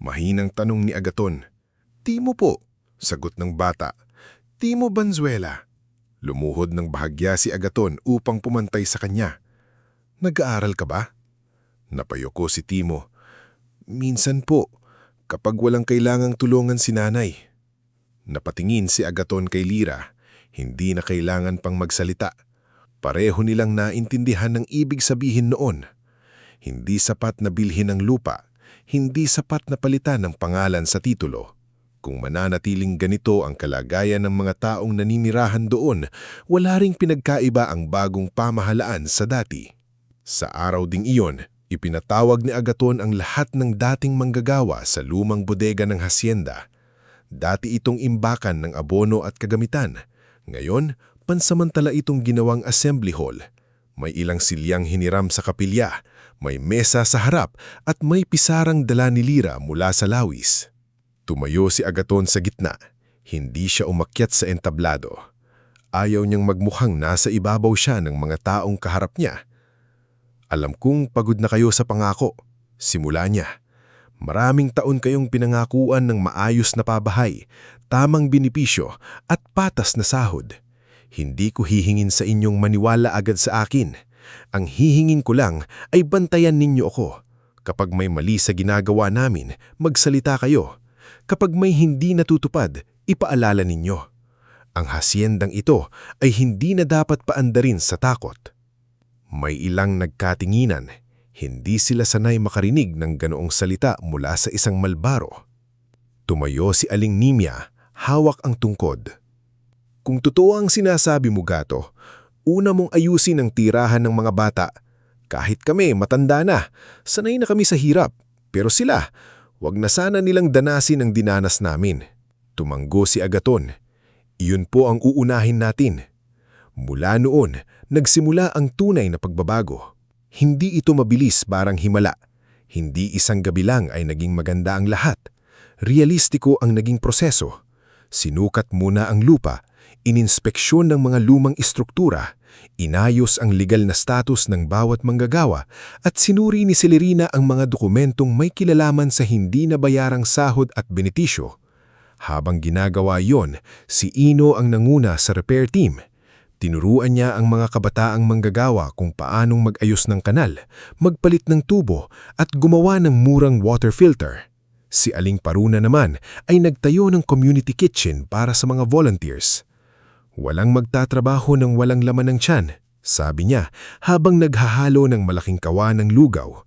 Mahinang tanong ni Agaton. "Timo po," sagot ng bata. "Timo Banzuela." Lumuhod ng bahagya si Agaton upang pumantay sa kanya. "Nag-aaral ka ba?" Napayoko si Timo. "Minsan po, kapag walang kailangang tulungan si nanay." Napatingin si Agaton kay Lira. Hindi na kailangan pang magsalita. Pareho nilang naintindihan ng ibig sabihin noon. Hindi sapat na bilhin ang lupa. Hindi sapat na palitan ng pangalan sa titulo. Kung mananatiling ganito ang kalagayan ng mga taong naninirahan doon, wala ring pinagkaiba ang bagong pamahalaan sa dati. Sa araw ding iyon, ipinatawag ni Agaton ang lahat ng dating manggagawa sa lumang bodega ng hasyenda. Dati itong imbakan ng abono at kagamitan. Ngayon, Pansamantala itong ginawang assembly hall. May ilang silyang hiniram sa kapilya, may mesa sa harap at may pisarang dala ni Lira mula sa lawis. Tumayo si Agaton sa gitna. Hindi siya umakyat sa entablado. Ayaw niyang magmukhang nasa ibabaw siya ng mga taong kaharap niya. Alam kong pagod na kayo sa pangako. Simula niya. Maraming taon kayong pinangakuan ng maayos na pabahay, tamang binipisyo at patas na sahod. Hindi ko hihingin sa inyong maniwala agad sa akin. Ang hihingin ko lang ay bantayan ninyo ako. Kapag may mali sa ginagawa namin, magsalita kayo. Kapag may hindi natutupad, ipaalala ninyo. Ang hasyendang ito ay hindi na dapat paandarin sa takot. May ilang nagkatinginan. Hindi sila sanay makarinig ng ganoong salita mula sa isang malbaro. Tumayo si Aling Nimya, hawak ang tungkod. Kung totoo ang sinasabi mo, Gato, una mong ayusin ang tirahan ng mga bata. Kahit kami, matanda na, sanay na kami sa hirap. Pero sila, wag na sana nilang danasin ang dinanas namin. Tumanggo si Agaton. Iyon po ang uunahin natin. Mula noon, nagsimula ang tunay na pagbabago. Hindi ito mabilis barang himala. Hindi isang gabi lang ay naging maganda ang lahat. Realistiko ang naging proseso. Sinukat muna ang lupa, ininspeksyon ng mga lumang istruktura, inayos ang legal na status ng bawat manggagawa at sinuri ni Celerina ang mga dokumentong may kilalaman sa hindi nabayarang sahod at benepisyo. Habang ginagawa yon, si Ino ang nanguna sa repair team. Tinuruan niya ang mga kabataang manggagawa kung paanong mag-ayos ng kanal, magpalit ng tubo at gumawa ng murang water filter. Si Aling Paruna naman ay nagtayo ng community kitchen para sa mga volunteers. Walang magtatrabaho ng walang laman ng tiyan, sabi niya habang naghahalo ng malaking kawa ng lugaw.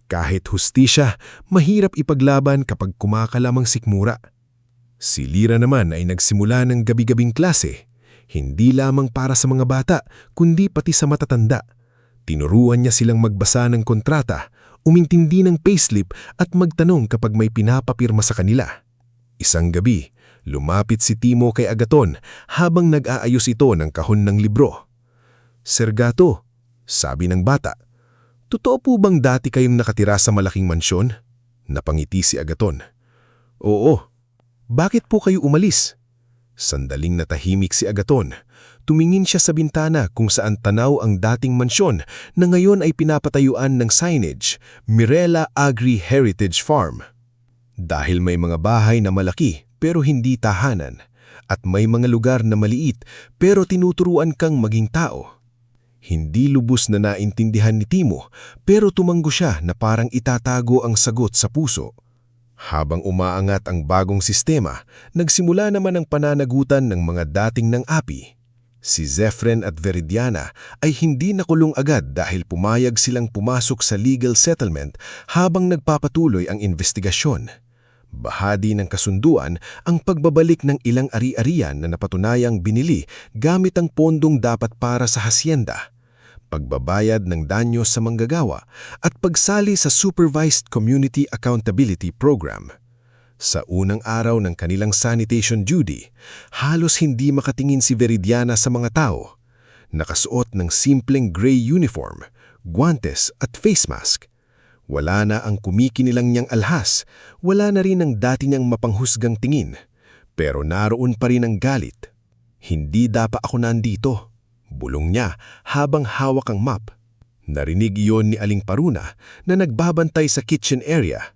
Kahit hustisya, mahirap ipaglaban kapag kumakalamang sikmura. Si Lira naman ay nagsimula ng gabi-gabing klase. Hindi lamang para sa mga bata, kundi pati sa matatanda. Tinuruan niya silang magbasa ng kontrata, umintindi ng payslip at magtanong kapag may pinapapirma sa kanila. Isang gabi, lumapit si Timo kay Agaton habang nag-aayos ito ng kahon ng libro. "Sir Gato," sabi ng bata, "totoo po bang dati kayong nakatira sa malaking mansyon?" Napangiti si Agaton. "Oo." "Bakit po kayo umalis?" Sandaling natahimik si Agaton. Tumingin siya sa bintana kung saan tanaw ang dating mansyon na ngayon ay pinapatayuan ng signage, Mirela Agri Heritage Farm. Dahil may mga bahay na malaki pero hindi tahanan, at may mga lugar na maliit pero tinuturuan kang maging tao. Hindi lubos na naintindihan ni Timo pero tumanggo siya na parang itatago ang sagot sa puso. Habang umaangat ang bagong sistema, nagsimula naman ang pananagutan ng mga dating ng api. Si Zefren at Veridiana ay hindi nakulong agad dahil pumayag silang pumasok sa legal settlement habang nagpapatuloy ang investigasyon. Bahagi ng kasunduan ang pagbabalik ng ilang ari-arian na napatunayang binili gamit ang pondong dapat para sa hasyenda, pagbabayad ng danyo sa manggagawa at pagsali sa Supervised Community Accountability Program. Sa unang araw ng kanilang sanitation duty, halos hindi makatingin si Veridiana sa mga tao. Nakasuot ng simpleng gray uniform, guantes at face mask. Wala na ang kumikinilang niyang alhas, wala na rin ang dati niyang mapanghusgang tingin. Pero naroon pa rin ang galit. "Hindi dapat ako nandito," bulong niya habang hawak ang map. Narinig iyon ni Aling Paruna na nagbabantay sa kitchen area.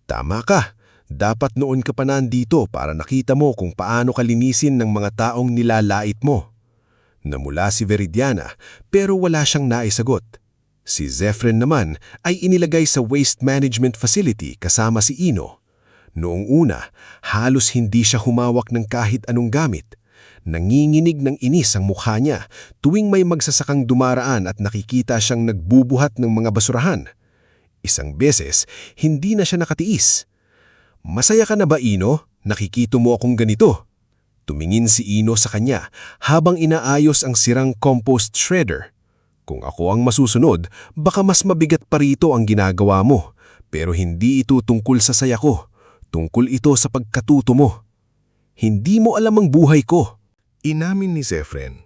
"Tama ka, dapat noon ka pa nandito para nakita mo kung paano kalinisin ng mga taong nilalait mo." Namula si Veridiana pero wala siyang naisagot. Si Zefren naman ay inilagay sa waste management facility kasama si Ino. Noong una, halos hindi siya humawak ng kahit anong gamit. Nanginginig ng inis ang mukha niya tuwing may magsasakang dumaraan at nakikita siyang nagbubuhat ng mga basurahan. Isang beses, hindi na siya nakatiis. "Masaya ka na ba, Ino? Nakikita mo akong ganito." Tumingin si Ino sa kanya habang inaayos ang sirang compost shredder. "Kung ako ang masusunod, baka mas mabigat pa rito ang ginagawa mo. Pero hindi ito tungkol sa saya ko. Tungkol ito sa pagkatuto mo. Hindi mo alam ang buhay ko." Inamin ni Zefren,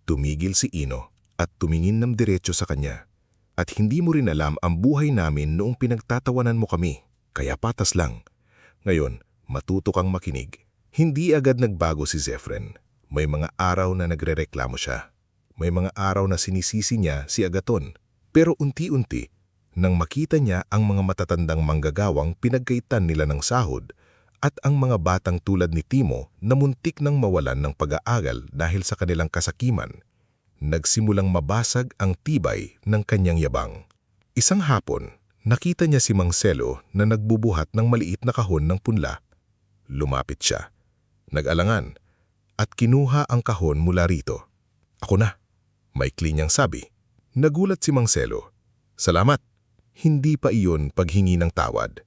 Tumigil si Ino at tumingin ng diretso sa kanya. At hindi mo rin alam ang buhay namin noong pinagtatawanan mo kami, kaya patas lang. Ngayon, matuto kang makinig. Hindi agad nagbago si Zefren. May mga araw na nagrereklamo siya. May mga araw na sinisisi niya si Agaton. Pero unti-unti, nang makita niya ang mga matatandang manggagawang pinagkaitan nila ng sahod at ang mga batang tulad ni Timo na muntik nang mawalan ng pag-aaral dahil sa kanilang kasakiman, nagsimulang mabasag ang tibay ng kanyang yabang. Isang hapon, nakita niya si Mang Selo na nagbubuhat ng maliit na kahon ng punla. Lumapit siya, nag-alangan, at kinuha ang kahon mula rito. "Ako na," maikli niyang sabi. Nagulat si Mang Selo. "Salamat." Hindi pa iyon paghingi ng tawad.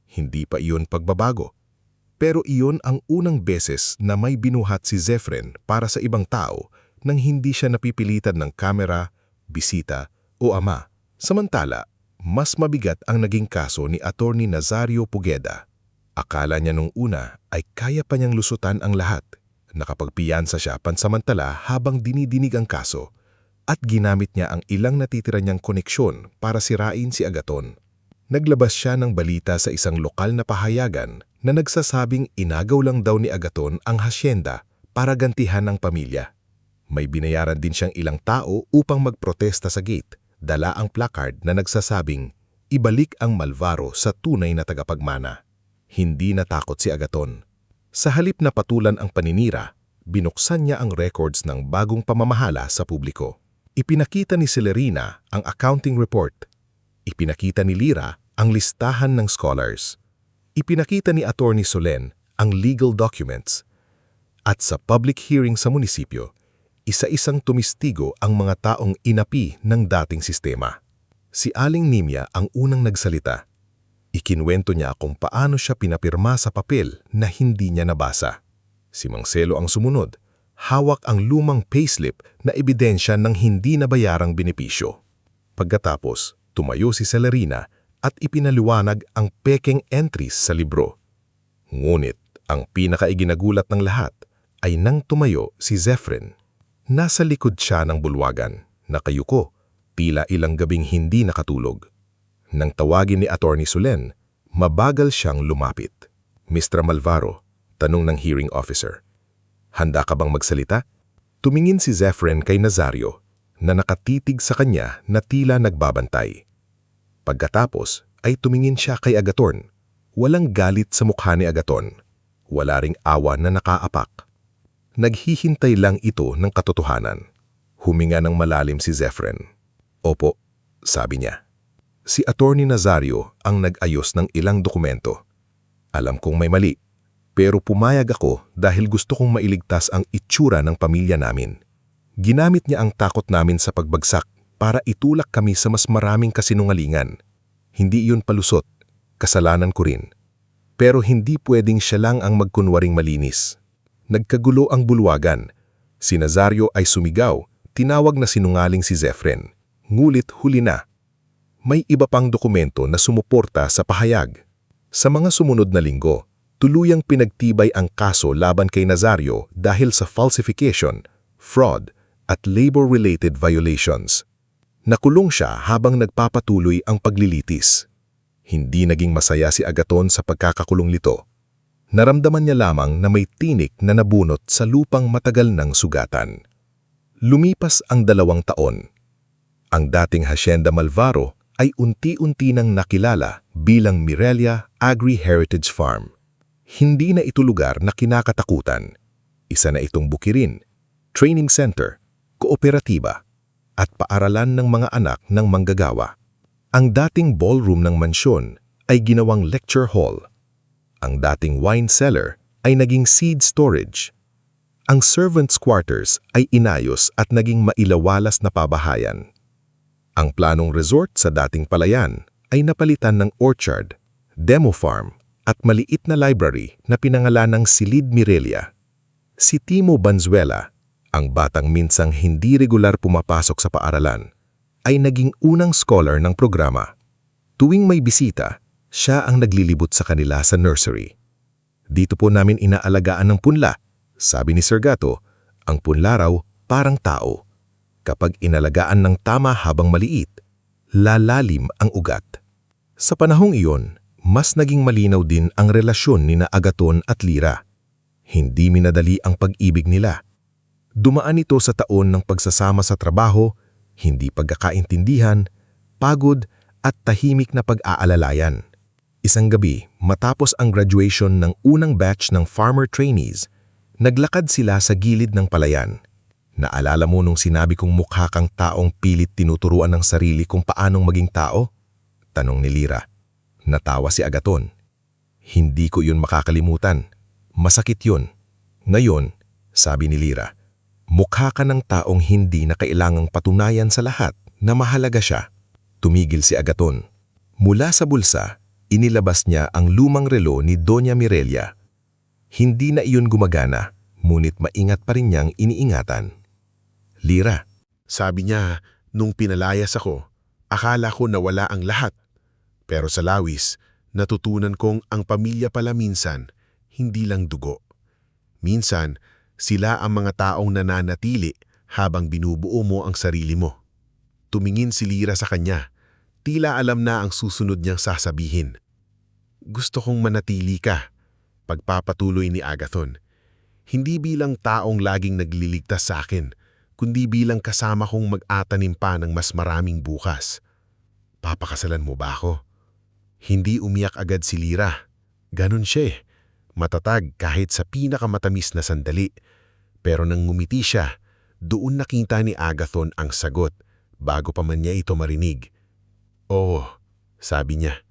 Hindi pa iyon pagbabago. Pero iyon ang unang beses na may binuhat si Zefren para sa ibang tao nang hindi siya napipilitan ng kamera, bisita o ama. Samantala, mas mabigat ang naging kaso ni Attorney Nazario Pugeda. Akala niya nung una ay kaya pa niyang lusutan ang lahat. Nakapagpiyansa siya pansamantala habang dinidinig ang kaso at ginamit niya ang ilang natitira niyang koneksyon para sirain si Agaton. Naglabas siya ng balita sa isang lokal na pahayagan na nagsasabing inagaw lang daw ni Agaton ang hasyenda para gantihan ang pamilya. May binayaran din siyang ilang tao upang magprotesta sa gate, dala ang placard na nagsasabing, "Ibalik ang Malvaro sa tunay na tagapagmana." Hindi natakot si Agaton. Sa halip na patulan ang paninira, binuksan niya ang records ng bagong pamamahala sa publiko. Ipinakita ni Celerina ang accounting report. Ipinakita ni Lira ang listahan ng scholars. Ipinakita ni Attorney Solen ang legal documents. At sa public hearing sa munisipyo, isa-isang tumistigo ang mga taong inapi ng dating sistema. Si Aling Nimya ang unang nagsalita. Ikinwento niya kung paano siya pinapirma sa papel na hindi niya nabasa. Si Mang Selo ang sumunod. Hawak ang lumang payslip na ebidensya ng hindi nabayarang benepisyo. Pagkatapos, tumayo si Celerina at ipinaliwanag ang pekeng entries sa libro. Ngunit, ang pinakaiginagulat ng lahat ay nang tumayo si Zefren. Nasa likod siya ng bulwagan, nakayuko, tila ilang gabing hindi nakatulog. Nang tawagin ni Attorney Solen, mabagal siyang lumapit. "Mr. Malvaro," tanong ng hearing officer, "handa ka bang magsalita?" Tumingin si Zefren kay Nazario na nakatitig sa kanya na tila nagbabantay. Pagkatapos ay tumingin siya kay Agaton. Walang galit sa mukha ni Agaton. Wala ring awa na nakaapak. Naghihintay lang ito ng katotohanan. Huminga ng malalim si Zefren. "Opo," sabi niya. Si Attorney Nazario ang nag-ayos ng ilang dokumento. "Alam kong may mali. Pero pumayag ako dahil gusto kong mailigtas ang itsura ng pamilya namin. Ginamit niya ang takot namin sa pagbagsak para itulak kami sa mas maraming kasinungalingan. Hindi iyon palusot, kasalanan ko rin. Pero hindi pwedeng siya lang ang magkunwaring malinis." Nagkagulo ang bulwagan. Si Nazario ay sumigaw, tinawag na sinungaling si Zefren. Ngulit huli na. May iba pang dokumento na sumuporta sa pahayag. Sa mga sumunod na linggo, tuluyang pinagtibay ang kaso laban kay Nazario dahil sa falsification, fraud, at labor-related violations. Nakulong siya habang nagpapatuloy ang paglilitis. Hindi naging masaya si Agaton sa pagkakakulong nito. Naramdaman niya lamang na may tinik na nabunot sa lupang matagal ng sugatan. Lumipas ang 2 taon. Ang dating Hacienda Malvaro ay unti-unti nang nakilala bilang Mirelia Agri-Heritage Farm. Hindi na ito lugar na kinakatakutan. Isa na itong bukirin, training center, kooperatiba, at paaralan ng mga anak ng manggagawa. Ang dating ballroom ng mansyon ay ginawang lecture hall. Ang dating wine cellar ay naging seed storage. Ang servants' quarters ay inayos at naging mailawalas na pabahayan. Ang planong resort sa dating palayan ay napalitan ng orchard, demo farm, at maliit na library na pinangalan ng Silid Mirelia. Si Timo Banzuela, ang batang minsang hindi regular pumapasok sa paaralan, ay naging unang scholar ng programa. Tuwing may bisita, siya ang naglilibot sa kanila sa nursery. "Dito po namin inaalagaan ng punla," sabi ni Sir Gato. "Ang punla raw, parang tao. Kapag inalagaan ng tama habang maliit, lalalim ang ugat. Sa panahong iyon, mas naging malinaw din ang relasyon ni Agathon at Lyra. Hindi minadali ang pag-ibig nila. Dumaan ito sa taon ng pagsasama sa trabaho, hindi pagkakaintindihan, pagod at tahimik na pag-aalalayan. Isang gabi, matapos ang graduation ng unang batch ng farmer trainees, naglakad sila sa gilid ng palayan. Naalala mo nung sinabi kong mukha kang taong pilit tinuturuan ng sarili kung paanong maging tao? Tanong ni Lyra. Natawa si Agathon. Hindi ko yun makakalimutan. Masakit yun. Ngayon, sabi ni Lyra, mukha ka ng taong hindi na kailangang patunayan sa lahat na mahalaga siya. Tumigil si Agathon. Mula sa bulsa, inilabas niya ang lumang relo ni Doña Mirelia. Hindi na iyon gumagana, ngunit maingat pa rin niyang iniingatan. Lyra, Sabi niya, nung pinalayas ako, akala ko nawala ang lahat. Pero sa lawis, natutunan kong ang pamilya pala minsan, hindi lang dugo. Minsan, sila ang mga taong nananatili habang binubuo mo ang sarili mo. Tumingin si Lyra sa kanya, tila alam na ang susunod niyang sasabihin. Gusto kong manatili ka, pagpapatuloy ni Agathon. Hindi bilang taong laging nagliligtas sa akin, kundi bilang kasama kong mag-atanim pa ng mas maraming bukas. Papakasalan mo ba ako? Hindi umiyak agad si Lyra. Ganon siya. Matatag kahit sa pinakamatamis na sandali. Pero nang ngumiti siya, doon nakita ni Agathon ang sagot bago pa man niya ito marinig. Oo, sabi niya.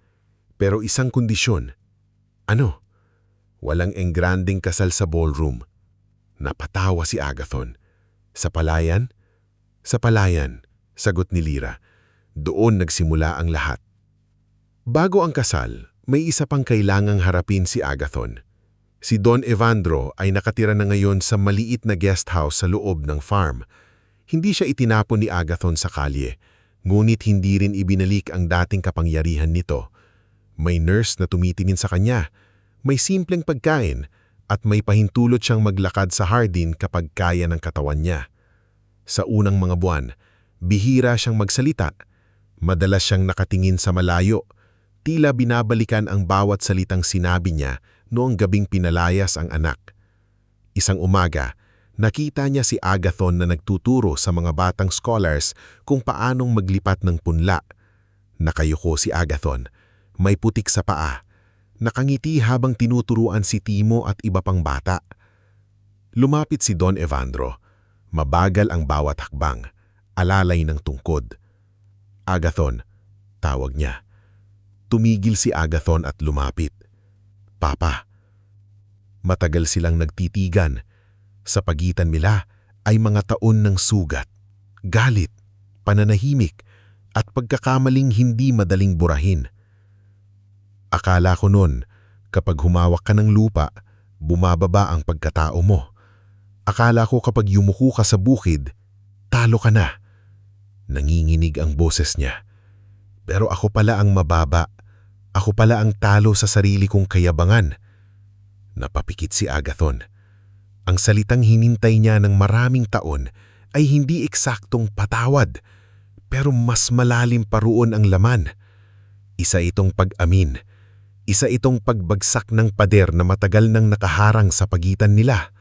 Pero isang kondisyon. Ano? Walang engranding kasal sa ballroom. Napatawa si Agathon. Sa palayan? Sa palayan, sagot ni Lyra. Doon nagsimula ang lahat. Bago ang kasal, may isa pang kailangang harapin si Agathon. Si Don Evandro ay nakatira na ngayon sa maliit na guest house sa loob ng farm. Hindi siya itinapon ni Agathon sa kalye, ngunit hindi rin ibinalik ang dating kapangyarihan nito. May nurse na tumitingin sa kanya, may simpleng pagkain, at may pahintulot siyang maglakad sa hardin kapag kaya ng katawan niya. Sa unang mga buwan, bihira siyang magsalita. Madalas siyang nakatingin sa malayo, tila binabalikan ang bawat salitang sinabi niya noong gabing pinalayas ang anak. Isang umaga, nakita niya si Agathon na nagtuturo sa mga batang scholars kung paanong maglipat ng punla. Nakayuko si Agathon, may putik sa paa. Nakangiti habang tinuturuan si Timo at iba pang bata. Lumapit si Don Evandro. Mabagal ang bawat hakbang, alalay ng tungkod. Agathon, tawag niya. Tumigil si Agathon at lumapit. Papa. Matagal silang nagtitigan. Sa pagitan nila ay mga taon ng sugat, galit, pananahimik, at pagkakamaling hindi madaling burahin. Akala ko noon, kapag humawak ka ng lupa, bumababa ang pagkatao mo. Akala ko kapag yumuko ka sa bukid, talo ka na. Nanginginig ang boses niya. Pero ako pala ang mababa. Ako pala ang talo sa sarili kong kayabangan. Napapikit si Agathon. Ang salitang hinintay niya ng maraming taon ay hindi eksaktong patawad, pero mas malalim pa roon ang laman. Isa itong pag-amin. Isa itong pagbagsak ng pader na matagal nang nakaharang sa pagitan nila.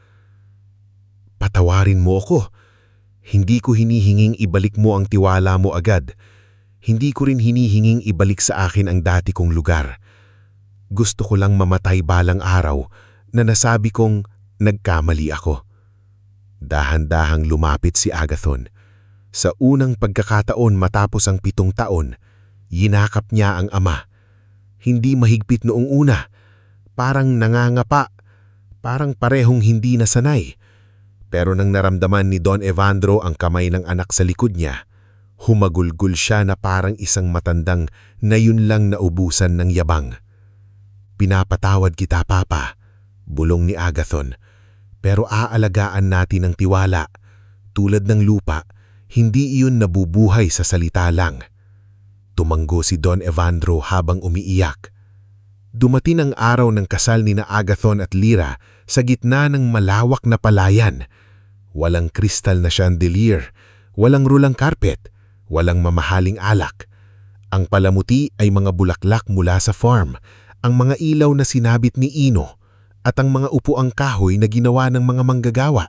Patawarin mo ako. Hindi ko hinihinging ibalik mo ang tiwala mo agad. Hindi ko rin hinihinging ibalik sa akin ang dati kong lugar. Gusto ko lang mamatay balang araw na nasabi kong nagkamali ako. Dahan-dahang lumapit si Agathon. Sa unang pagkakataon matapos ang 7 taon, yinakap niya ang ama. Hindi mahigpit noong una, parang nangangapa, parang parehong hindi nasanay. Pero nang naramdaman ni Don Evandro ang kamay ng anak sa likod niya, humagulgul siya na parang isang matandang na yun lang naubusan ng yabang. Pinapatawad kita, Papa, bulong ni Agathon, pero aalagaan natin ang tiwala. Tulad ng lupa, hindi iyon nabubuhay sa salita lang. Tumanggo si Don Evandro habang umiiyak. Dumating ang araw ng kasal ni na Agathon at Lyra sa gitna ng malawak na palayan. Walang kristal na chandelier, walang rulang carpet, walang mamahaling alak. Ang palamuti ay mga bulaklak mula sa farm, ang mga ilaw na sinabit ni Ino, at ang mga upuang kahoy na ginawa ng mga manggagawa.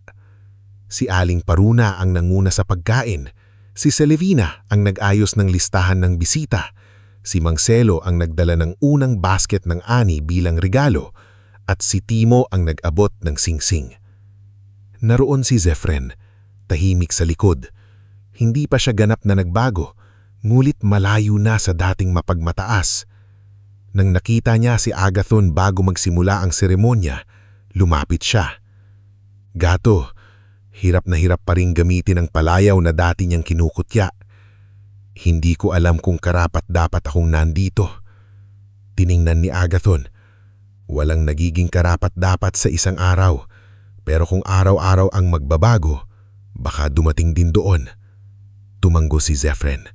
Si Aling Paruna ang nanguna sa pagkain, si Selevina ang nag-ayos ng listahan ng bisita, si Mangselo ang nagdala ng unang basket ng ani bilang regalo, at si Timo ang nag-abot ng singsing. Naroon si Zefren, tahimik sa likod. Hindi pa siya ganap na nagbago, ngulit malayo na sa dating mapagmataas. Nang nakita niya si Agathon bago magsimula ang seremonya, lumapit siya. "Gato, hirap na hirap pa rin gamitin ang palayaw na dati niyang kinukutya. Hindi ko alam kung karapat-dapat akong nandito." Tiningnan ni Agathon. Walang nagiging karapat-dapat sa isang araw. Pero kung araw-araw ang magbabago, baka dumating din doon. Tumanggo si Zefren.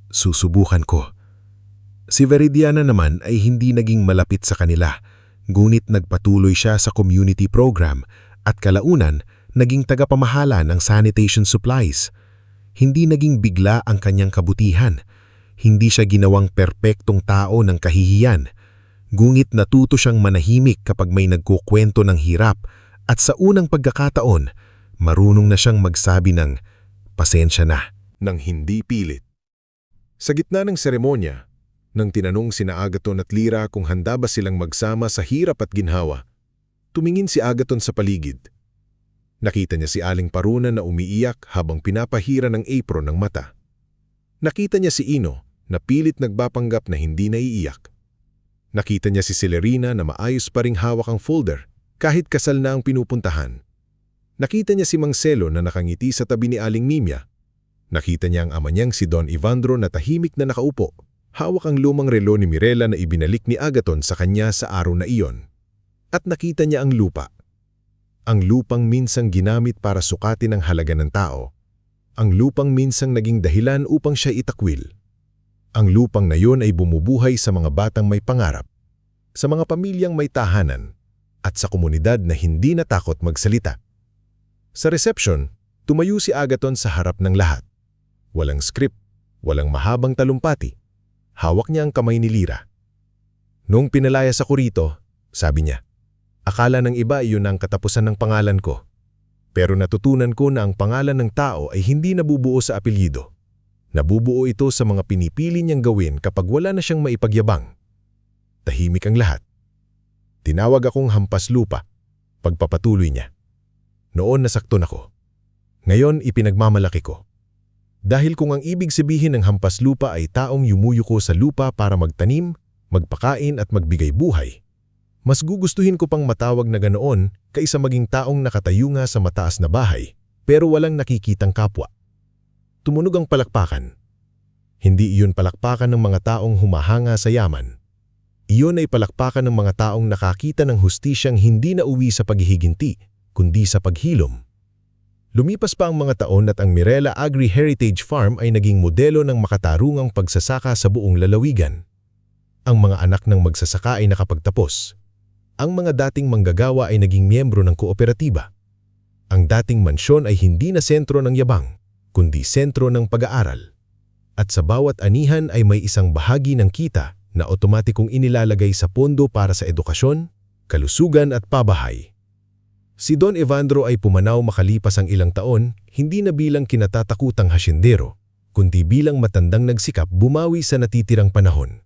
"Susubukan ko." Si Veridiana naman ay hindi naging malapit sa kanila, ngunit nagpatuloy siya sa community program at kalaunan naging tagapamahala ng sanitation supplies. Hindi naging bigla ang kanyang kabutihan. Hindi siya ginawang perpektong tao ng kahihiyan. Ngunit natuto siyang manahimik kapag may nagkukwento ng hirap. At sa unang pagkakataon, marunong na siyang magsabi ng pasensya na, Nang hindi pilit. Sa gitna ng seremonya, nang tinanong sina Agathon at Lyra kung handa ba silang magsama sa hirap at ginhawa, tumingin si Agathon sa paligid. Nakita niya si Aling Paruna na umiiyak habang pinapahira ng apron ng mata. Nakita niya si Ino na pilit nagbapanggap na hindi naiiyak. Nakita niya si Celerina na maayos pa ring hawak ang folder kahit kasal na ang pinupuntahan. Nakita niya si Mangselo na nakangiti sa tabi ni Aling Mimia. Nakita niya ang ama niyang si Don Ivandro na tahimik na nakaupo. Hawak ang lumang relo ni Mirela na ibinalik ni Agathon sa kanya sa araw na iyon. At nakita niya ang lupa. Ang lupang minsang ginamit para sukatin ang halaga ng tao. Ang lupang minsang naging dahilan upang siya itakwil. Ang lupang na yun ay bumubuhay sa mga batang may pangarap, sa mga pamilyang may tahanan, at sa komunidad na hindi natakot magsalita. Sa reception, tumayo si Agathon sa harap ng lahat. Walang script, walang mahabang talumpati. Hawak niya ang kamay ni Lyra. "Noong pinalayas ako rito," sabi niya, "akala ng iba iyon ang katapusan ng pangalan ko. Pero natutunan ko na ang pangalan ng tao ay hindi nabubuo sa apelyido. Nabubuo ito sa mga pinipili niyang gawin kapag wala na siyang maipagyabang." Tahimik ang lahat. Tinawag akong hampas lupa, pagpapatuloy niya. "Noon nasakton ako. Ngayon ipinagmamalaki ko. Dahil kung ang ibig sabihin ng hampas lupa ay taong yumuyuko sa lupa para magtanim, magpakain at magbigay buhay, mas gugustuhin ko pang matawag na ganoon kaysa maging taong nakatayo nga sa mataas na bahay pero walang nakikitang kapwa." Tumunog ang palakpakan. Hindi iyon palakpakan ng mga taong humahanga sa yaman. Iyon ay palakpakan ng mga taong nakakita ng hustisyang hindi na uwi sa paghihiginti, kundi sa paghilom. Lumipas pa ang mga taon at ang Mirela Agri-Heritage Farm ay naging modelo ng makatarungang pagsasaka sa buong lalawigan. Ang mga anak ng magsasaka ay nakapagtapos. Ang mga dating manggagawa ay naging miyembro ng kooperatiba. Ang dating mansyon ay hindi na sentro ng yabang, kundi sentro ng pag-aaral. At sa bawat anihan ay may isang bahagi ng kita na otomatikong inilalagay sa pondo para sa edukasyon, kalusugan at pabahay. Si Don Evandro ay pumanaw makalipas ang ilang taon, hindi na bilang kinatatakutang hasyendero, kundi bilang matandang nagsikap bumawi sa natitirang panahon.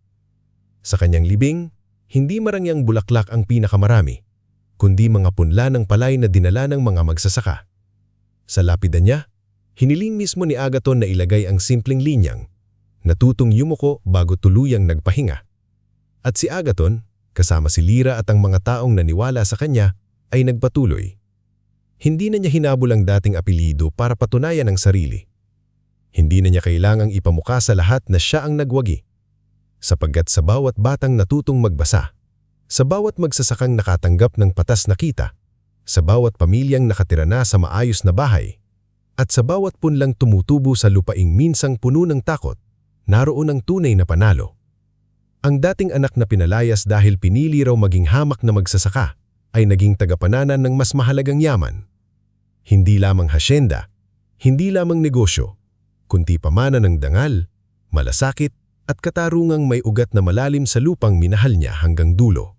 Sa kanyang libing, hindi marangyang bulaklak ang pinakamarami, kundi mga punla ng palay na dinala ng mga magsasaka. Sa lapida niya, hiniling mismo ni Agathon na ilagay ang simpleng linyang, natutong yumuko bago tuluyang nagpahinga. At si Agathon, kasama si Lyra at ang mga taong naniwala sa kanya, ay nagpatuloy. Hindi na niya hinabol ang dating apelyido para patunayan ang sarili. Hindi na niya kailangang ipamukha sa lahat na siya ang nagwagi. Sapagkat sa bawat batang natutong magbasa, sa bawat magsasakang nakatanggap ng patas na kita, sa bawat pamilyang nakatira na sa maayos na bahay, at sa bawat punlang tumutubo sa lupaing minsang puno ng takot, naroon ang tunay na panalo. Ang dating anak na pinalayas dahil pinili raw maging hamak na magsasaka, ay naging tagapananan ng mas mahalagang yaman. Hindi lamang hasyenda, hindi lamang negosyo, kundi pamana ng dangal, malasakit at katarungang may ugat na malalim sa lupang minahal niya hanggang dulo.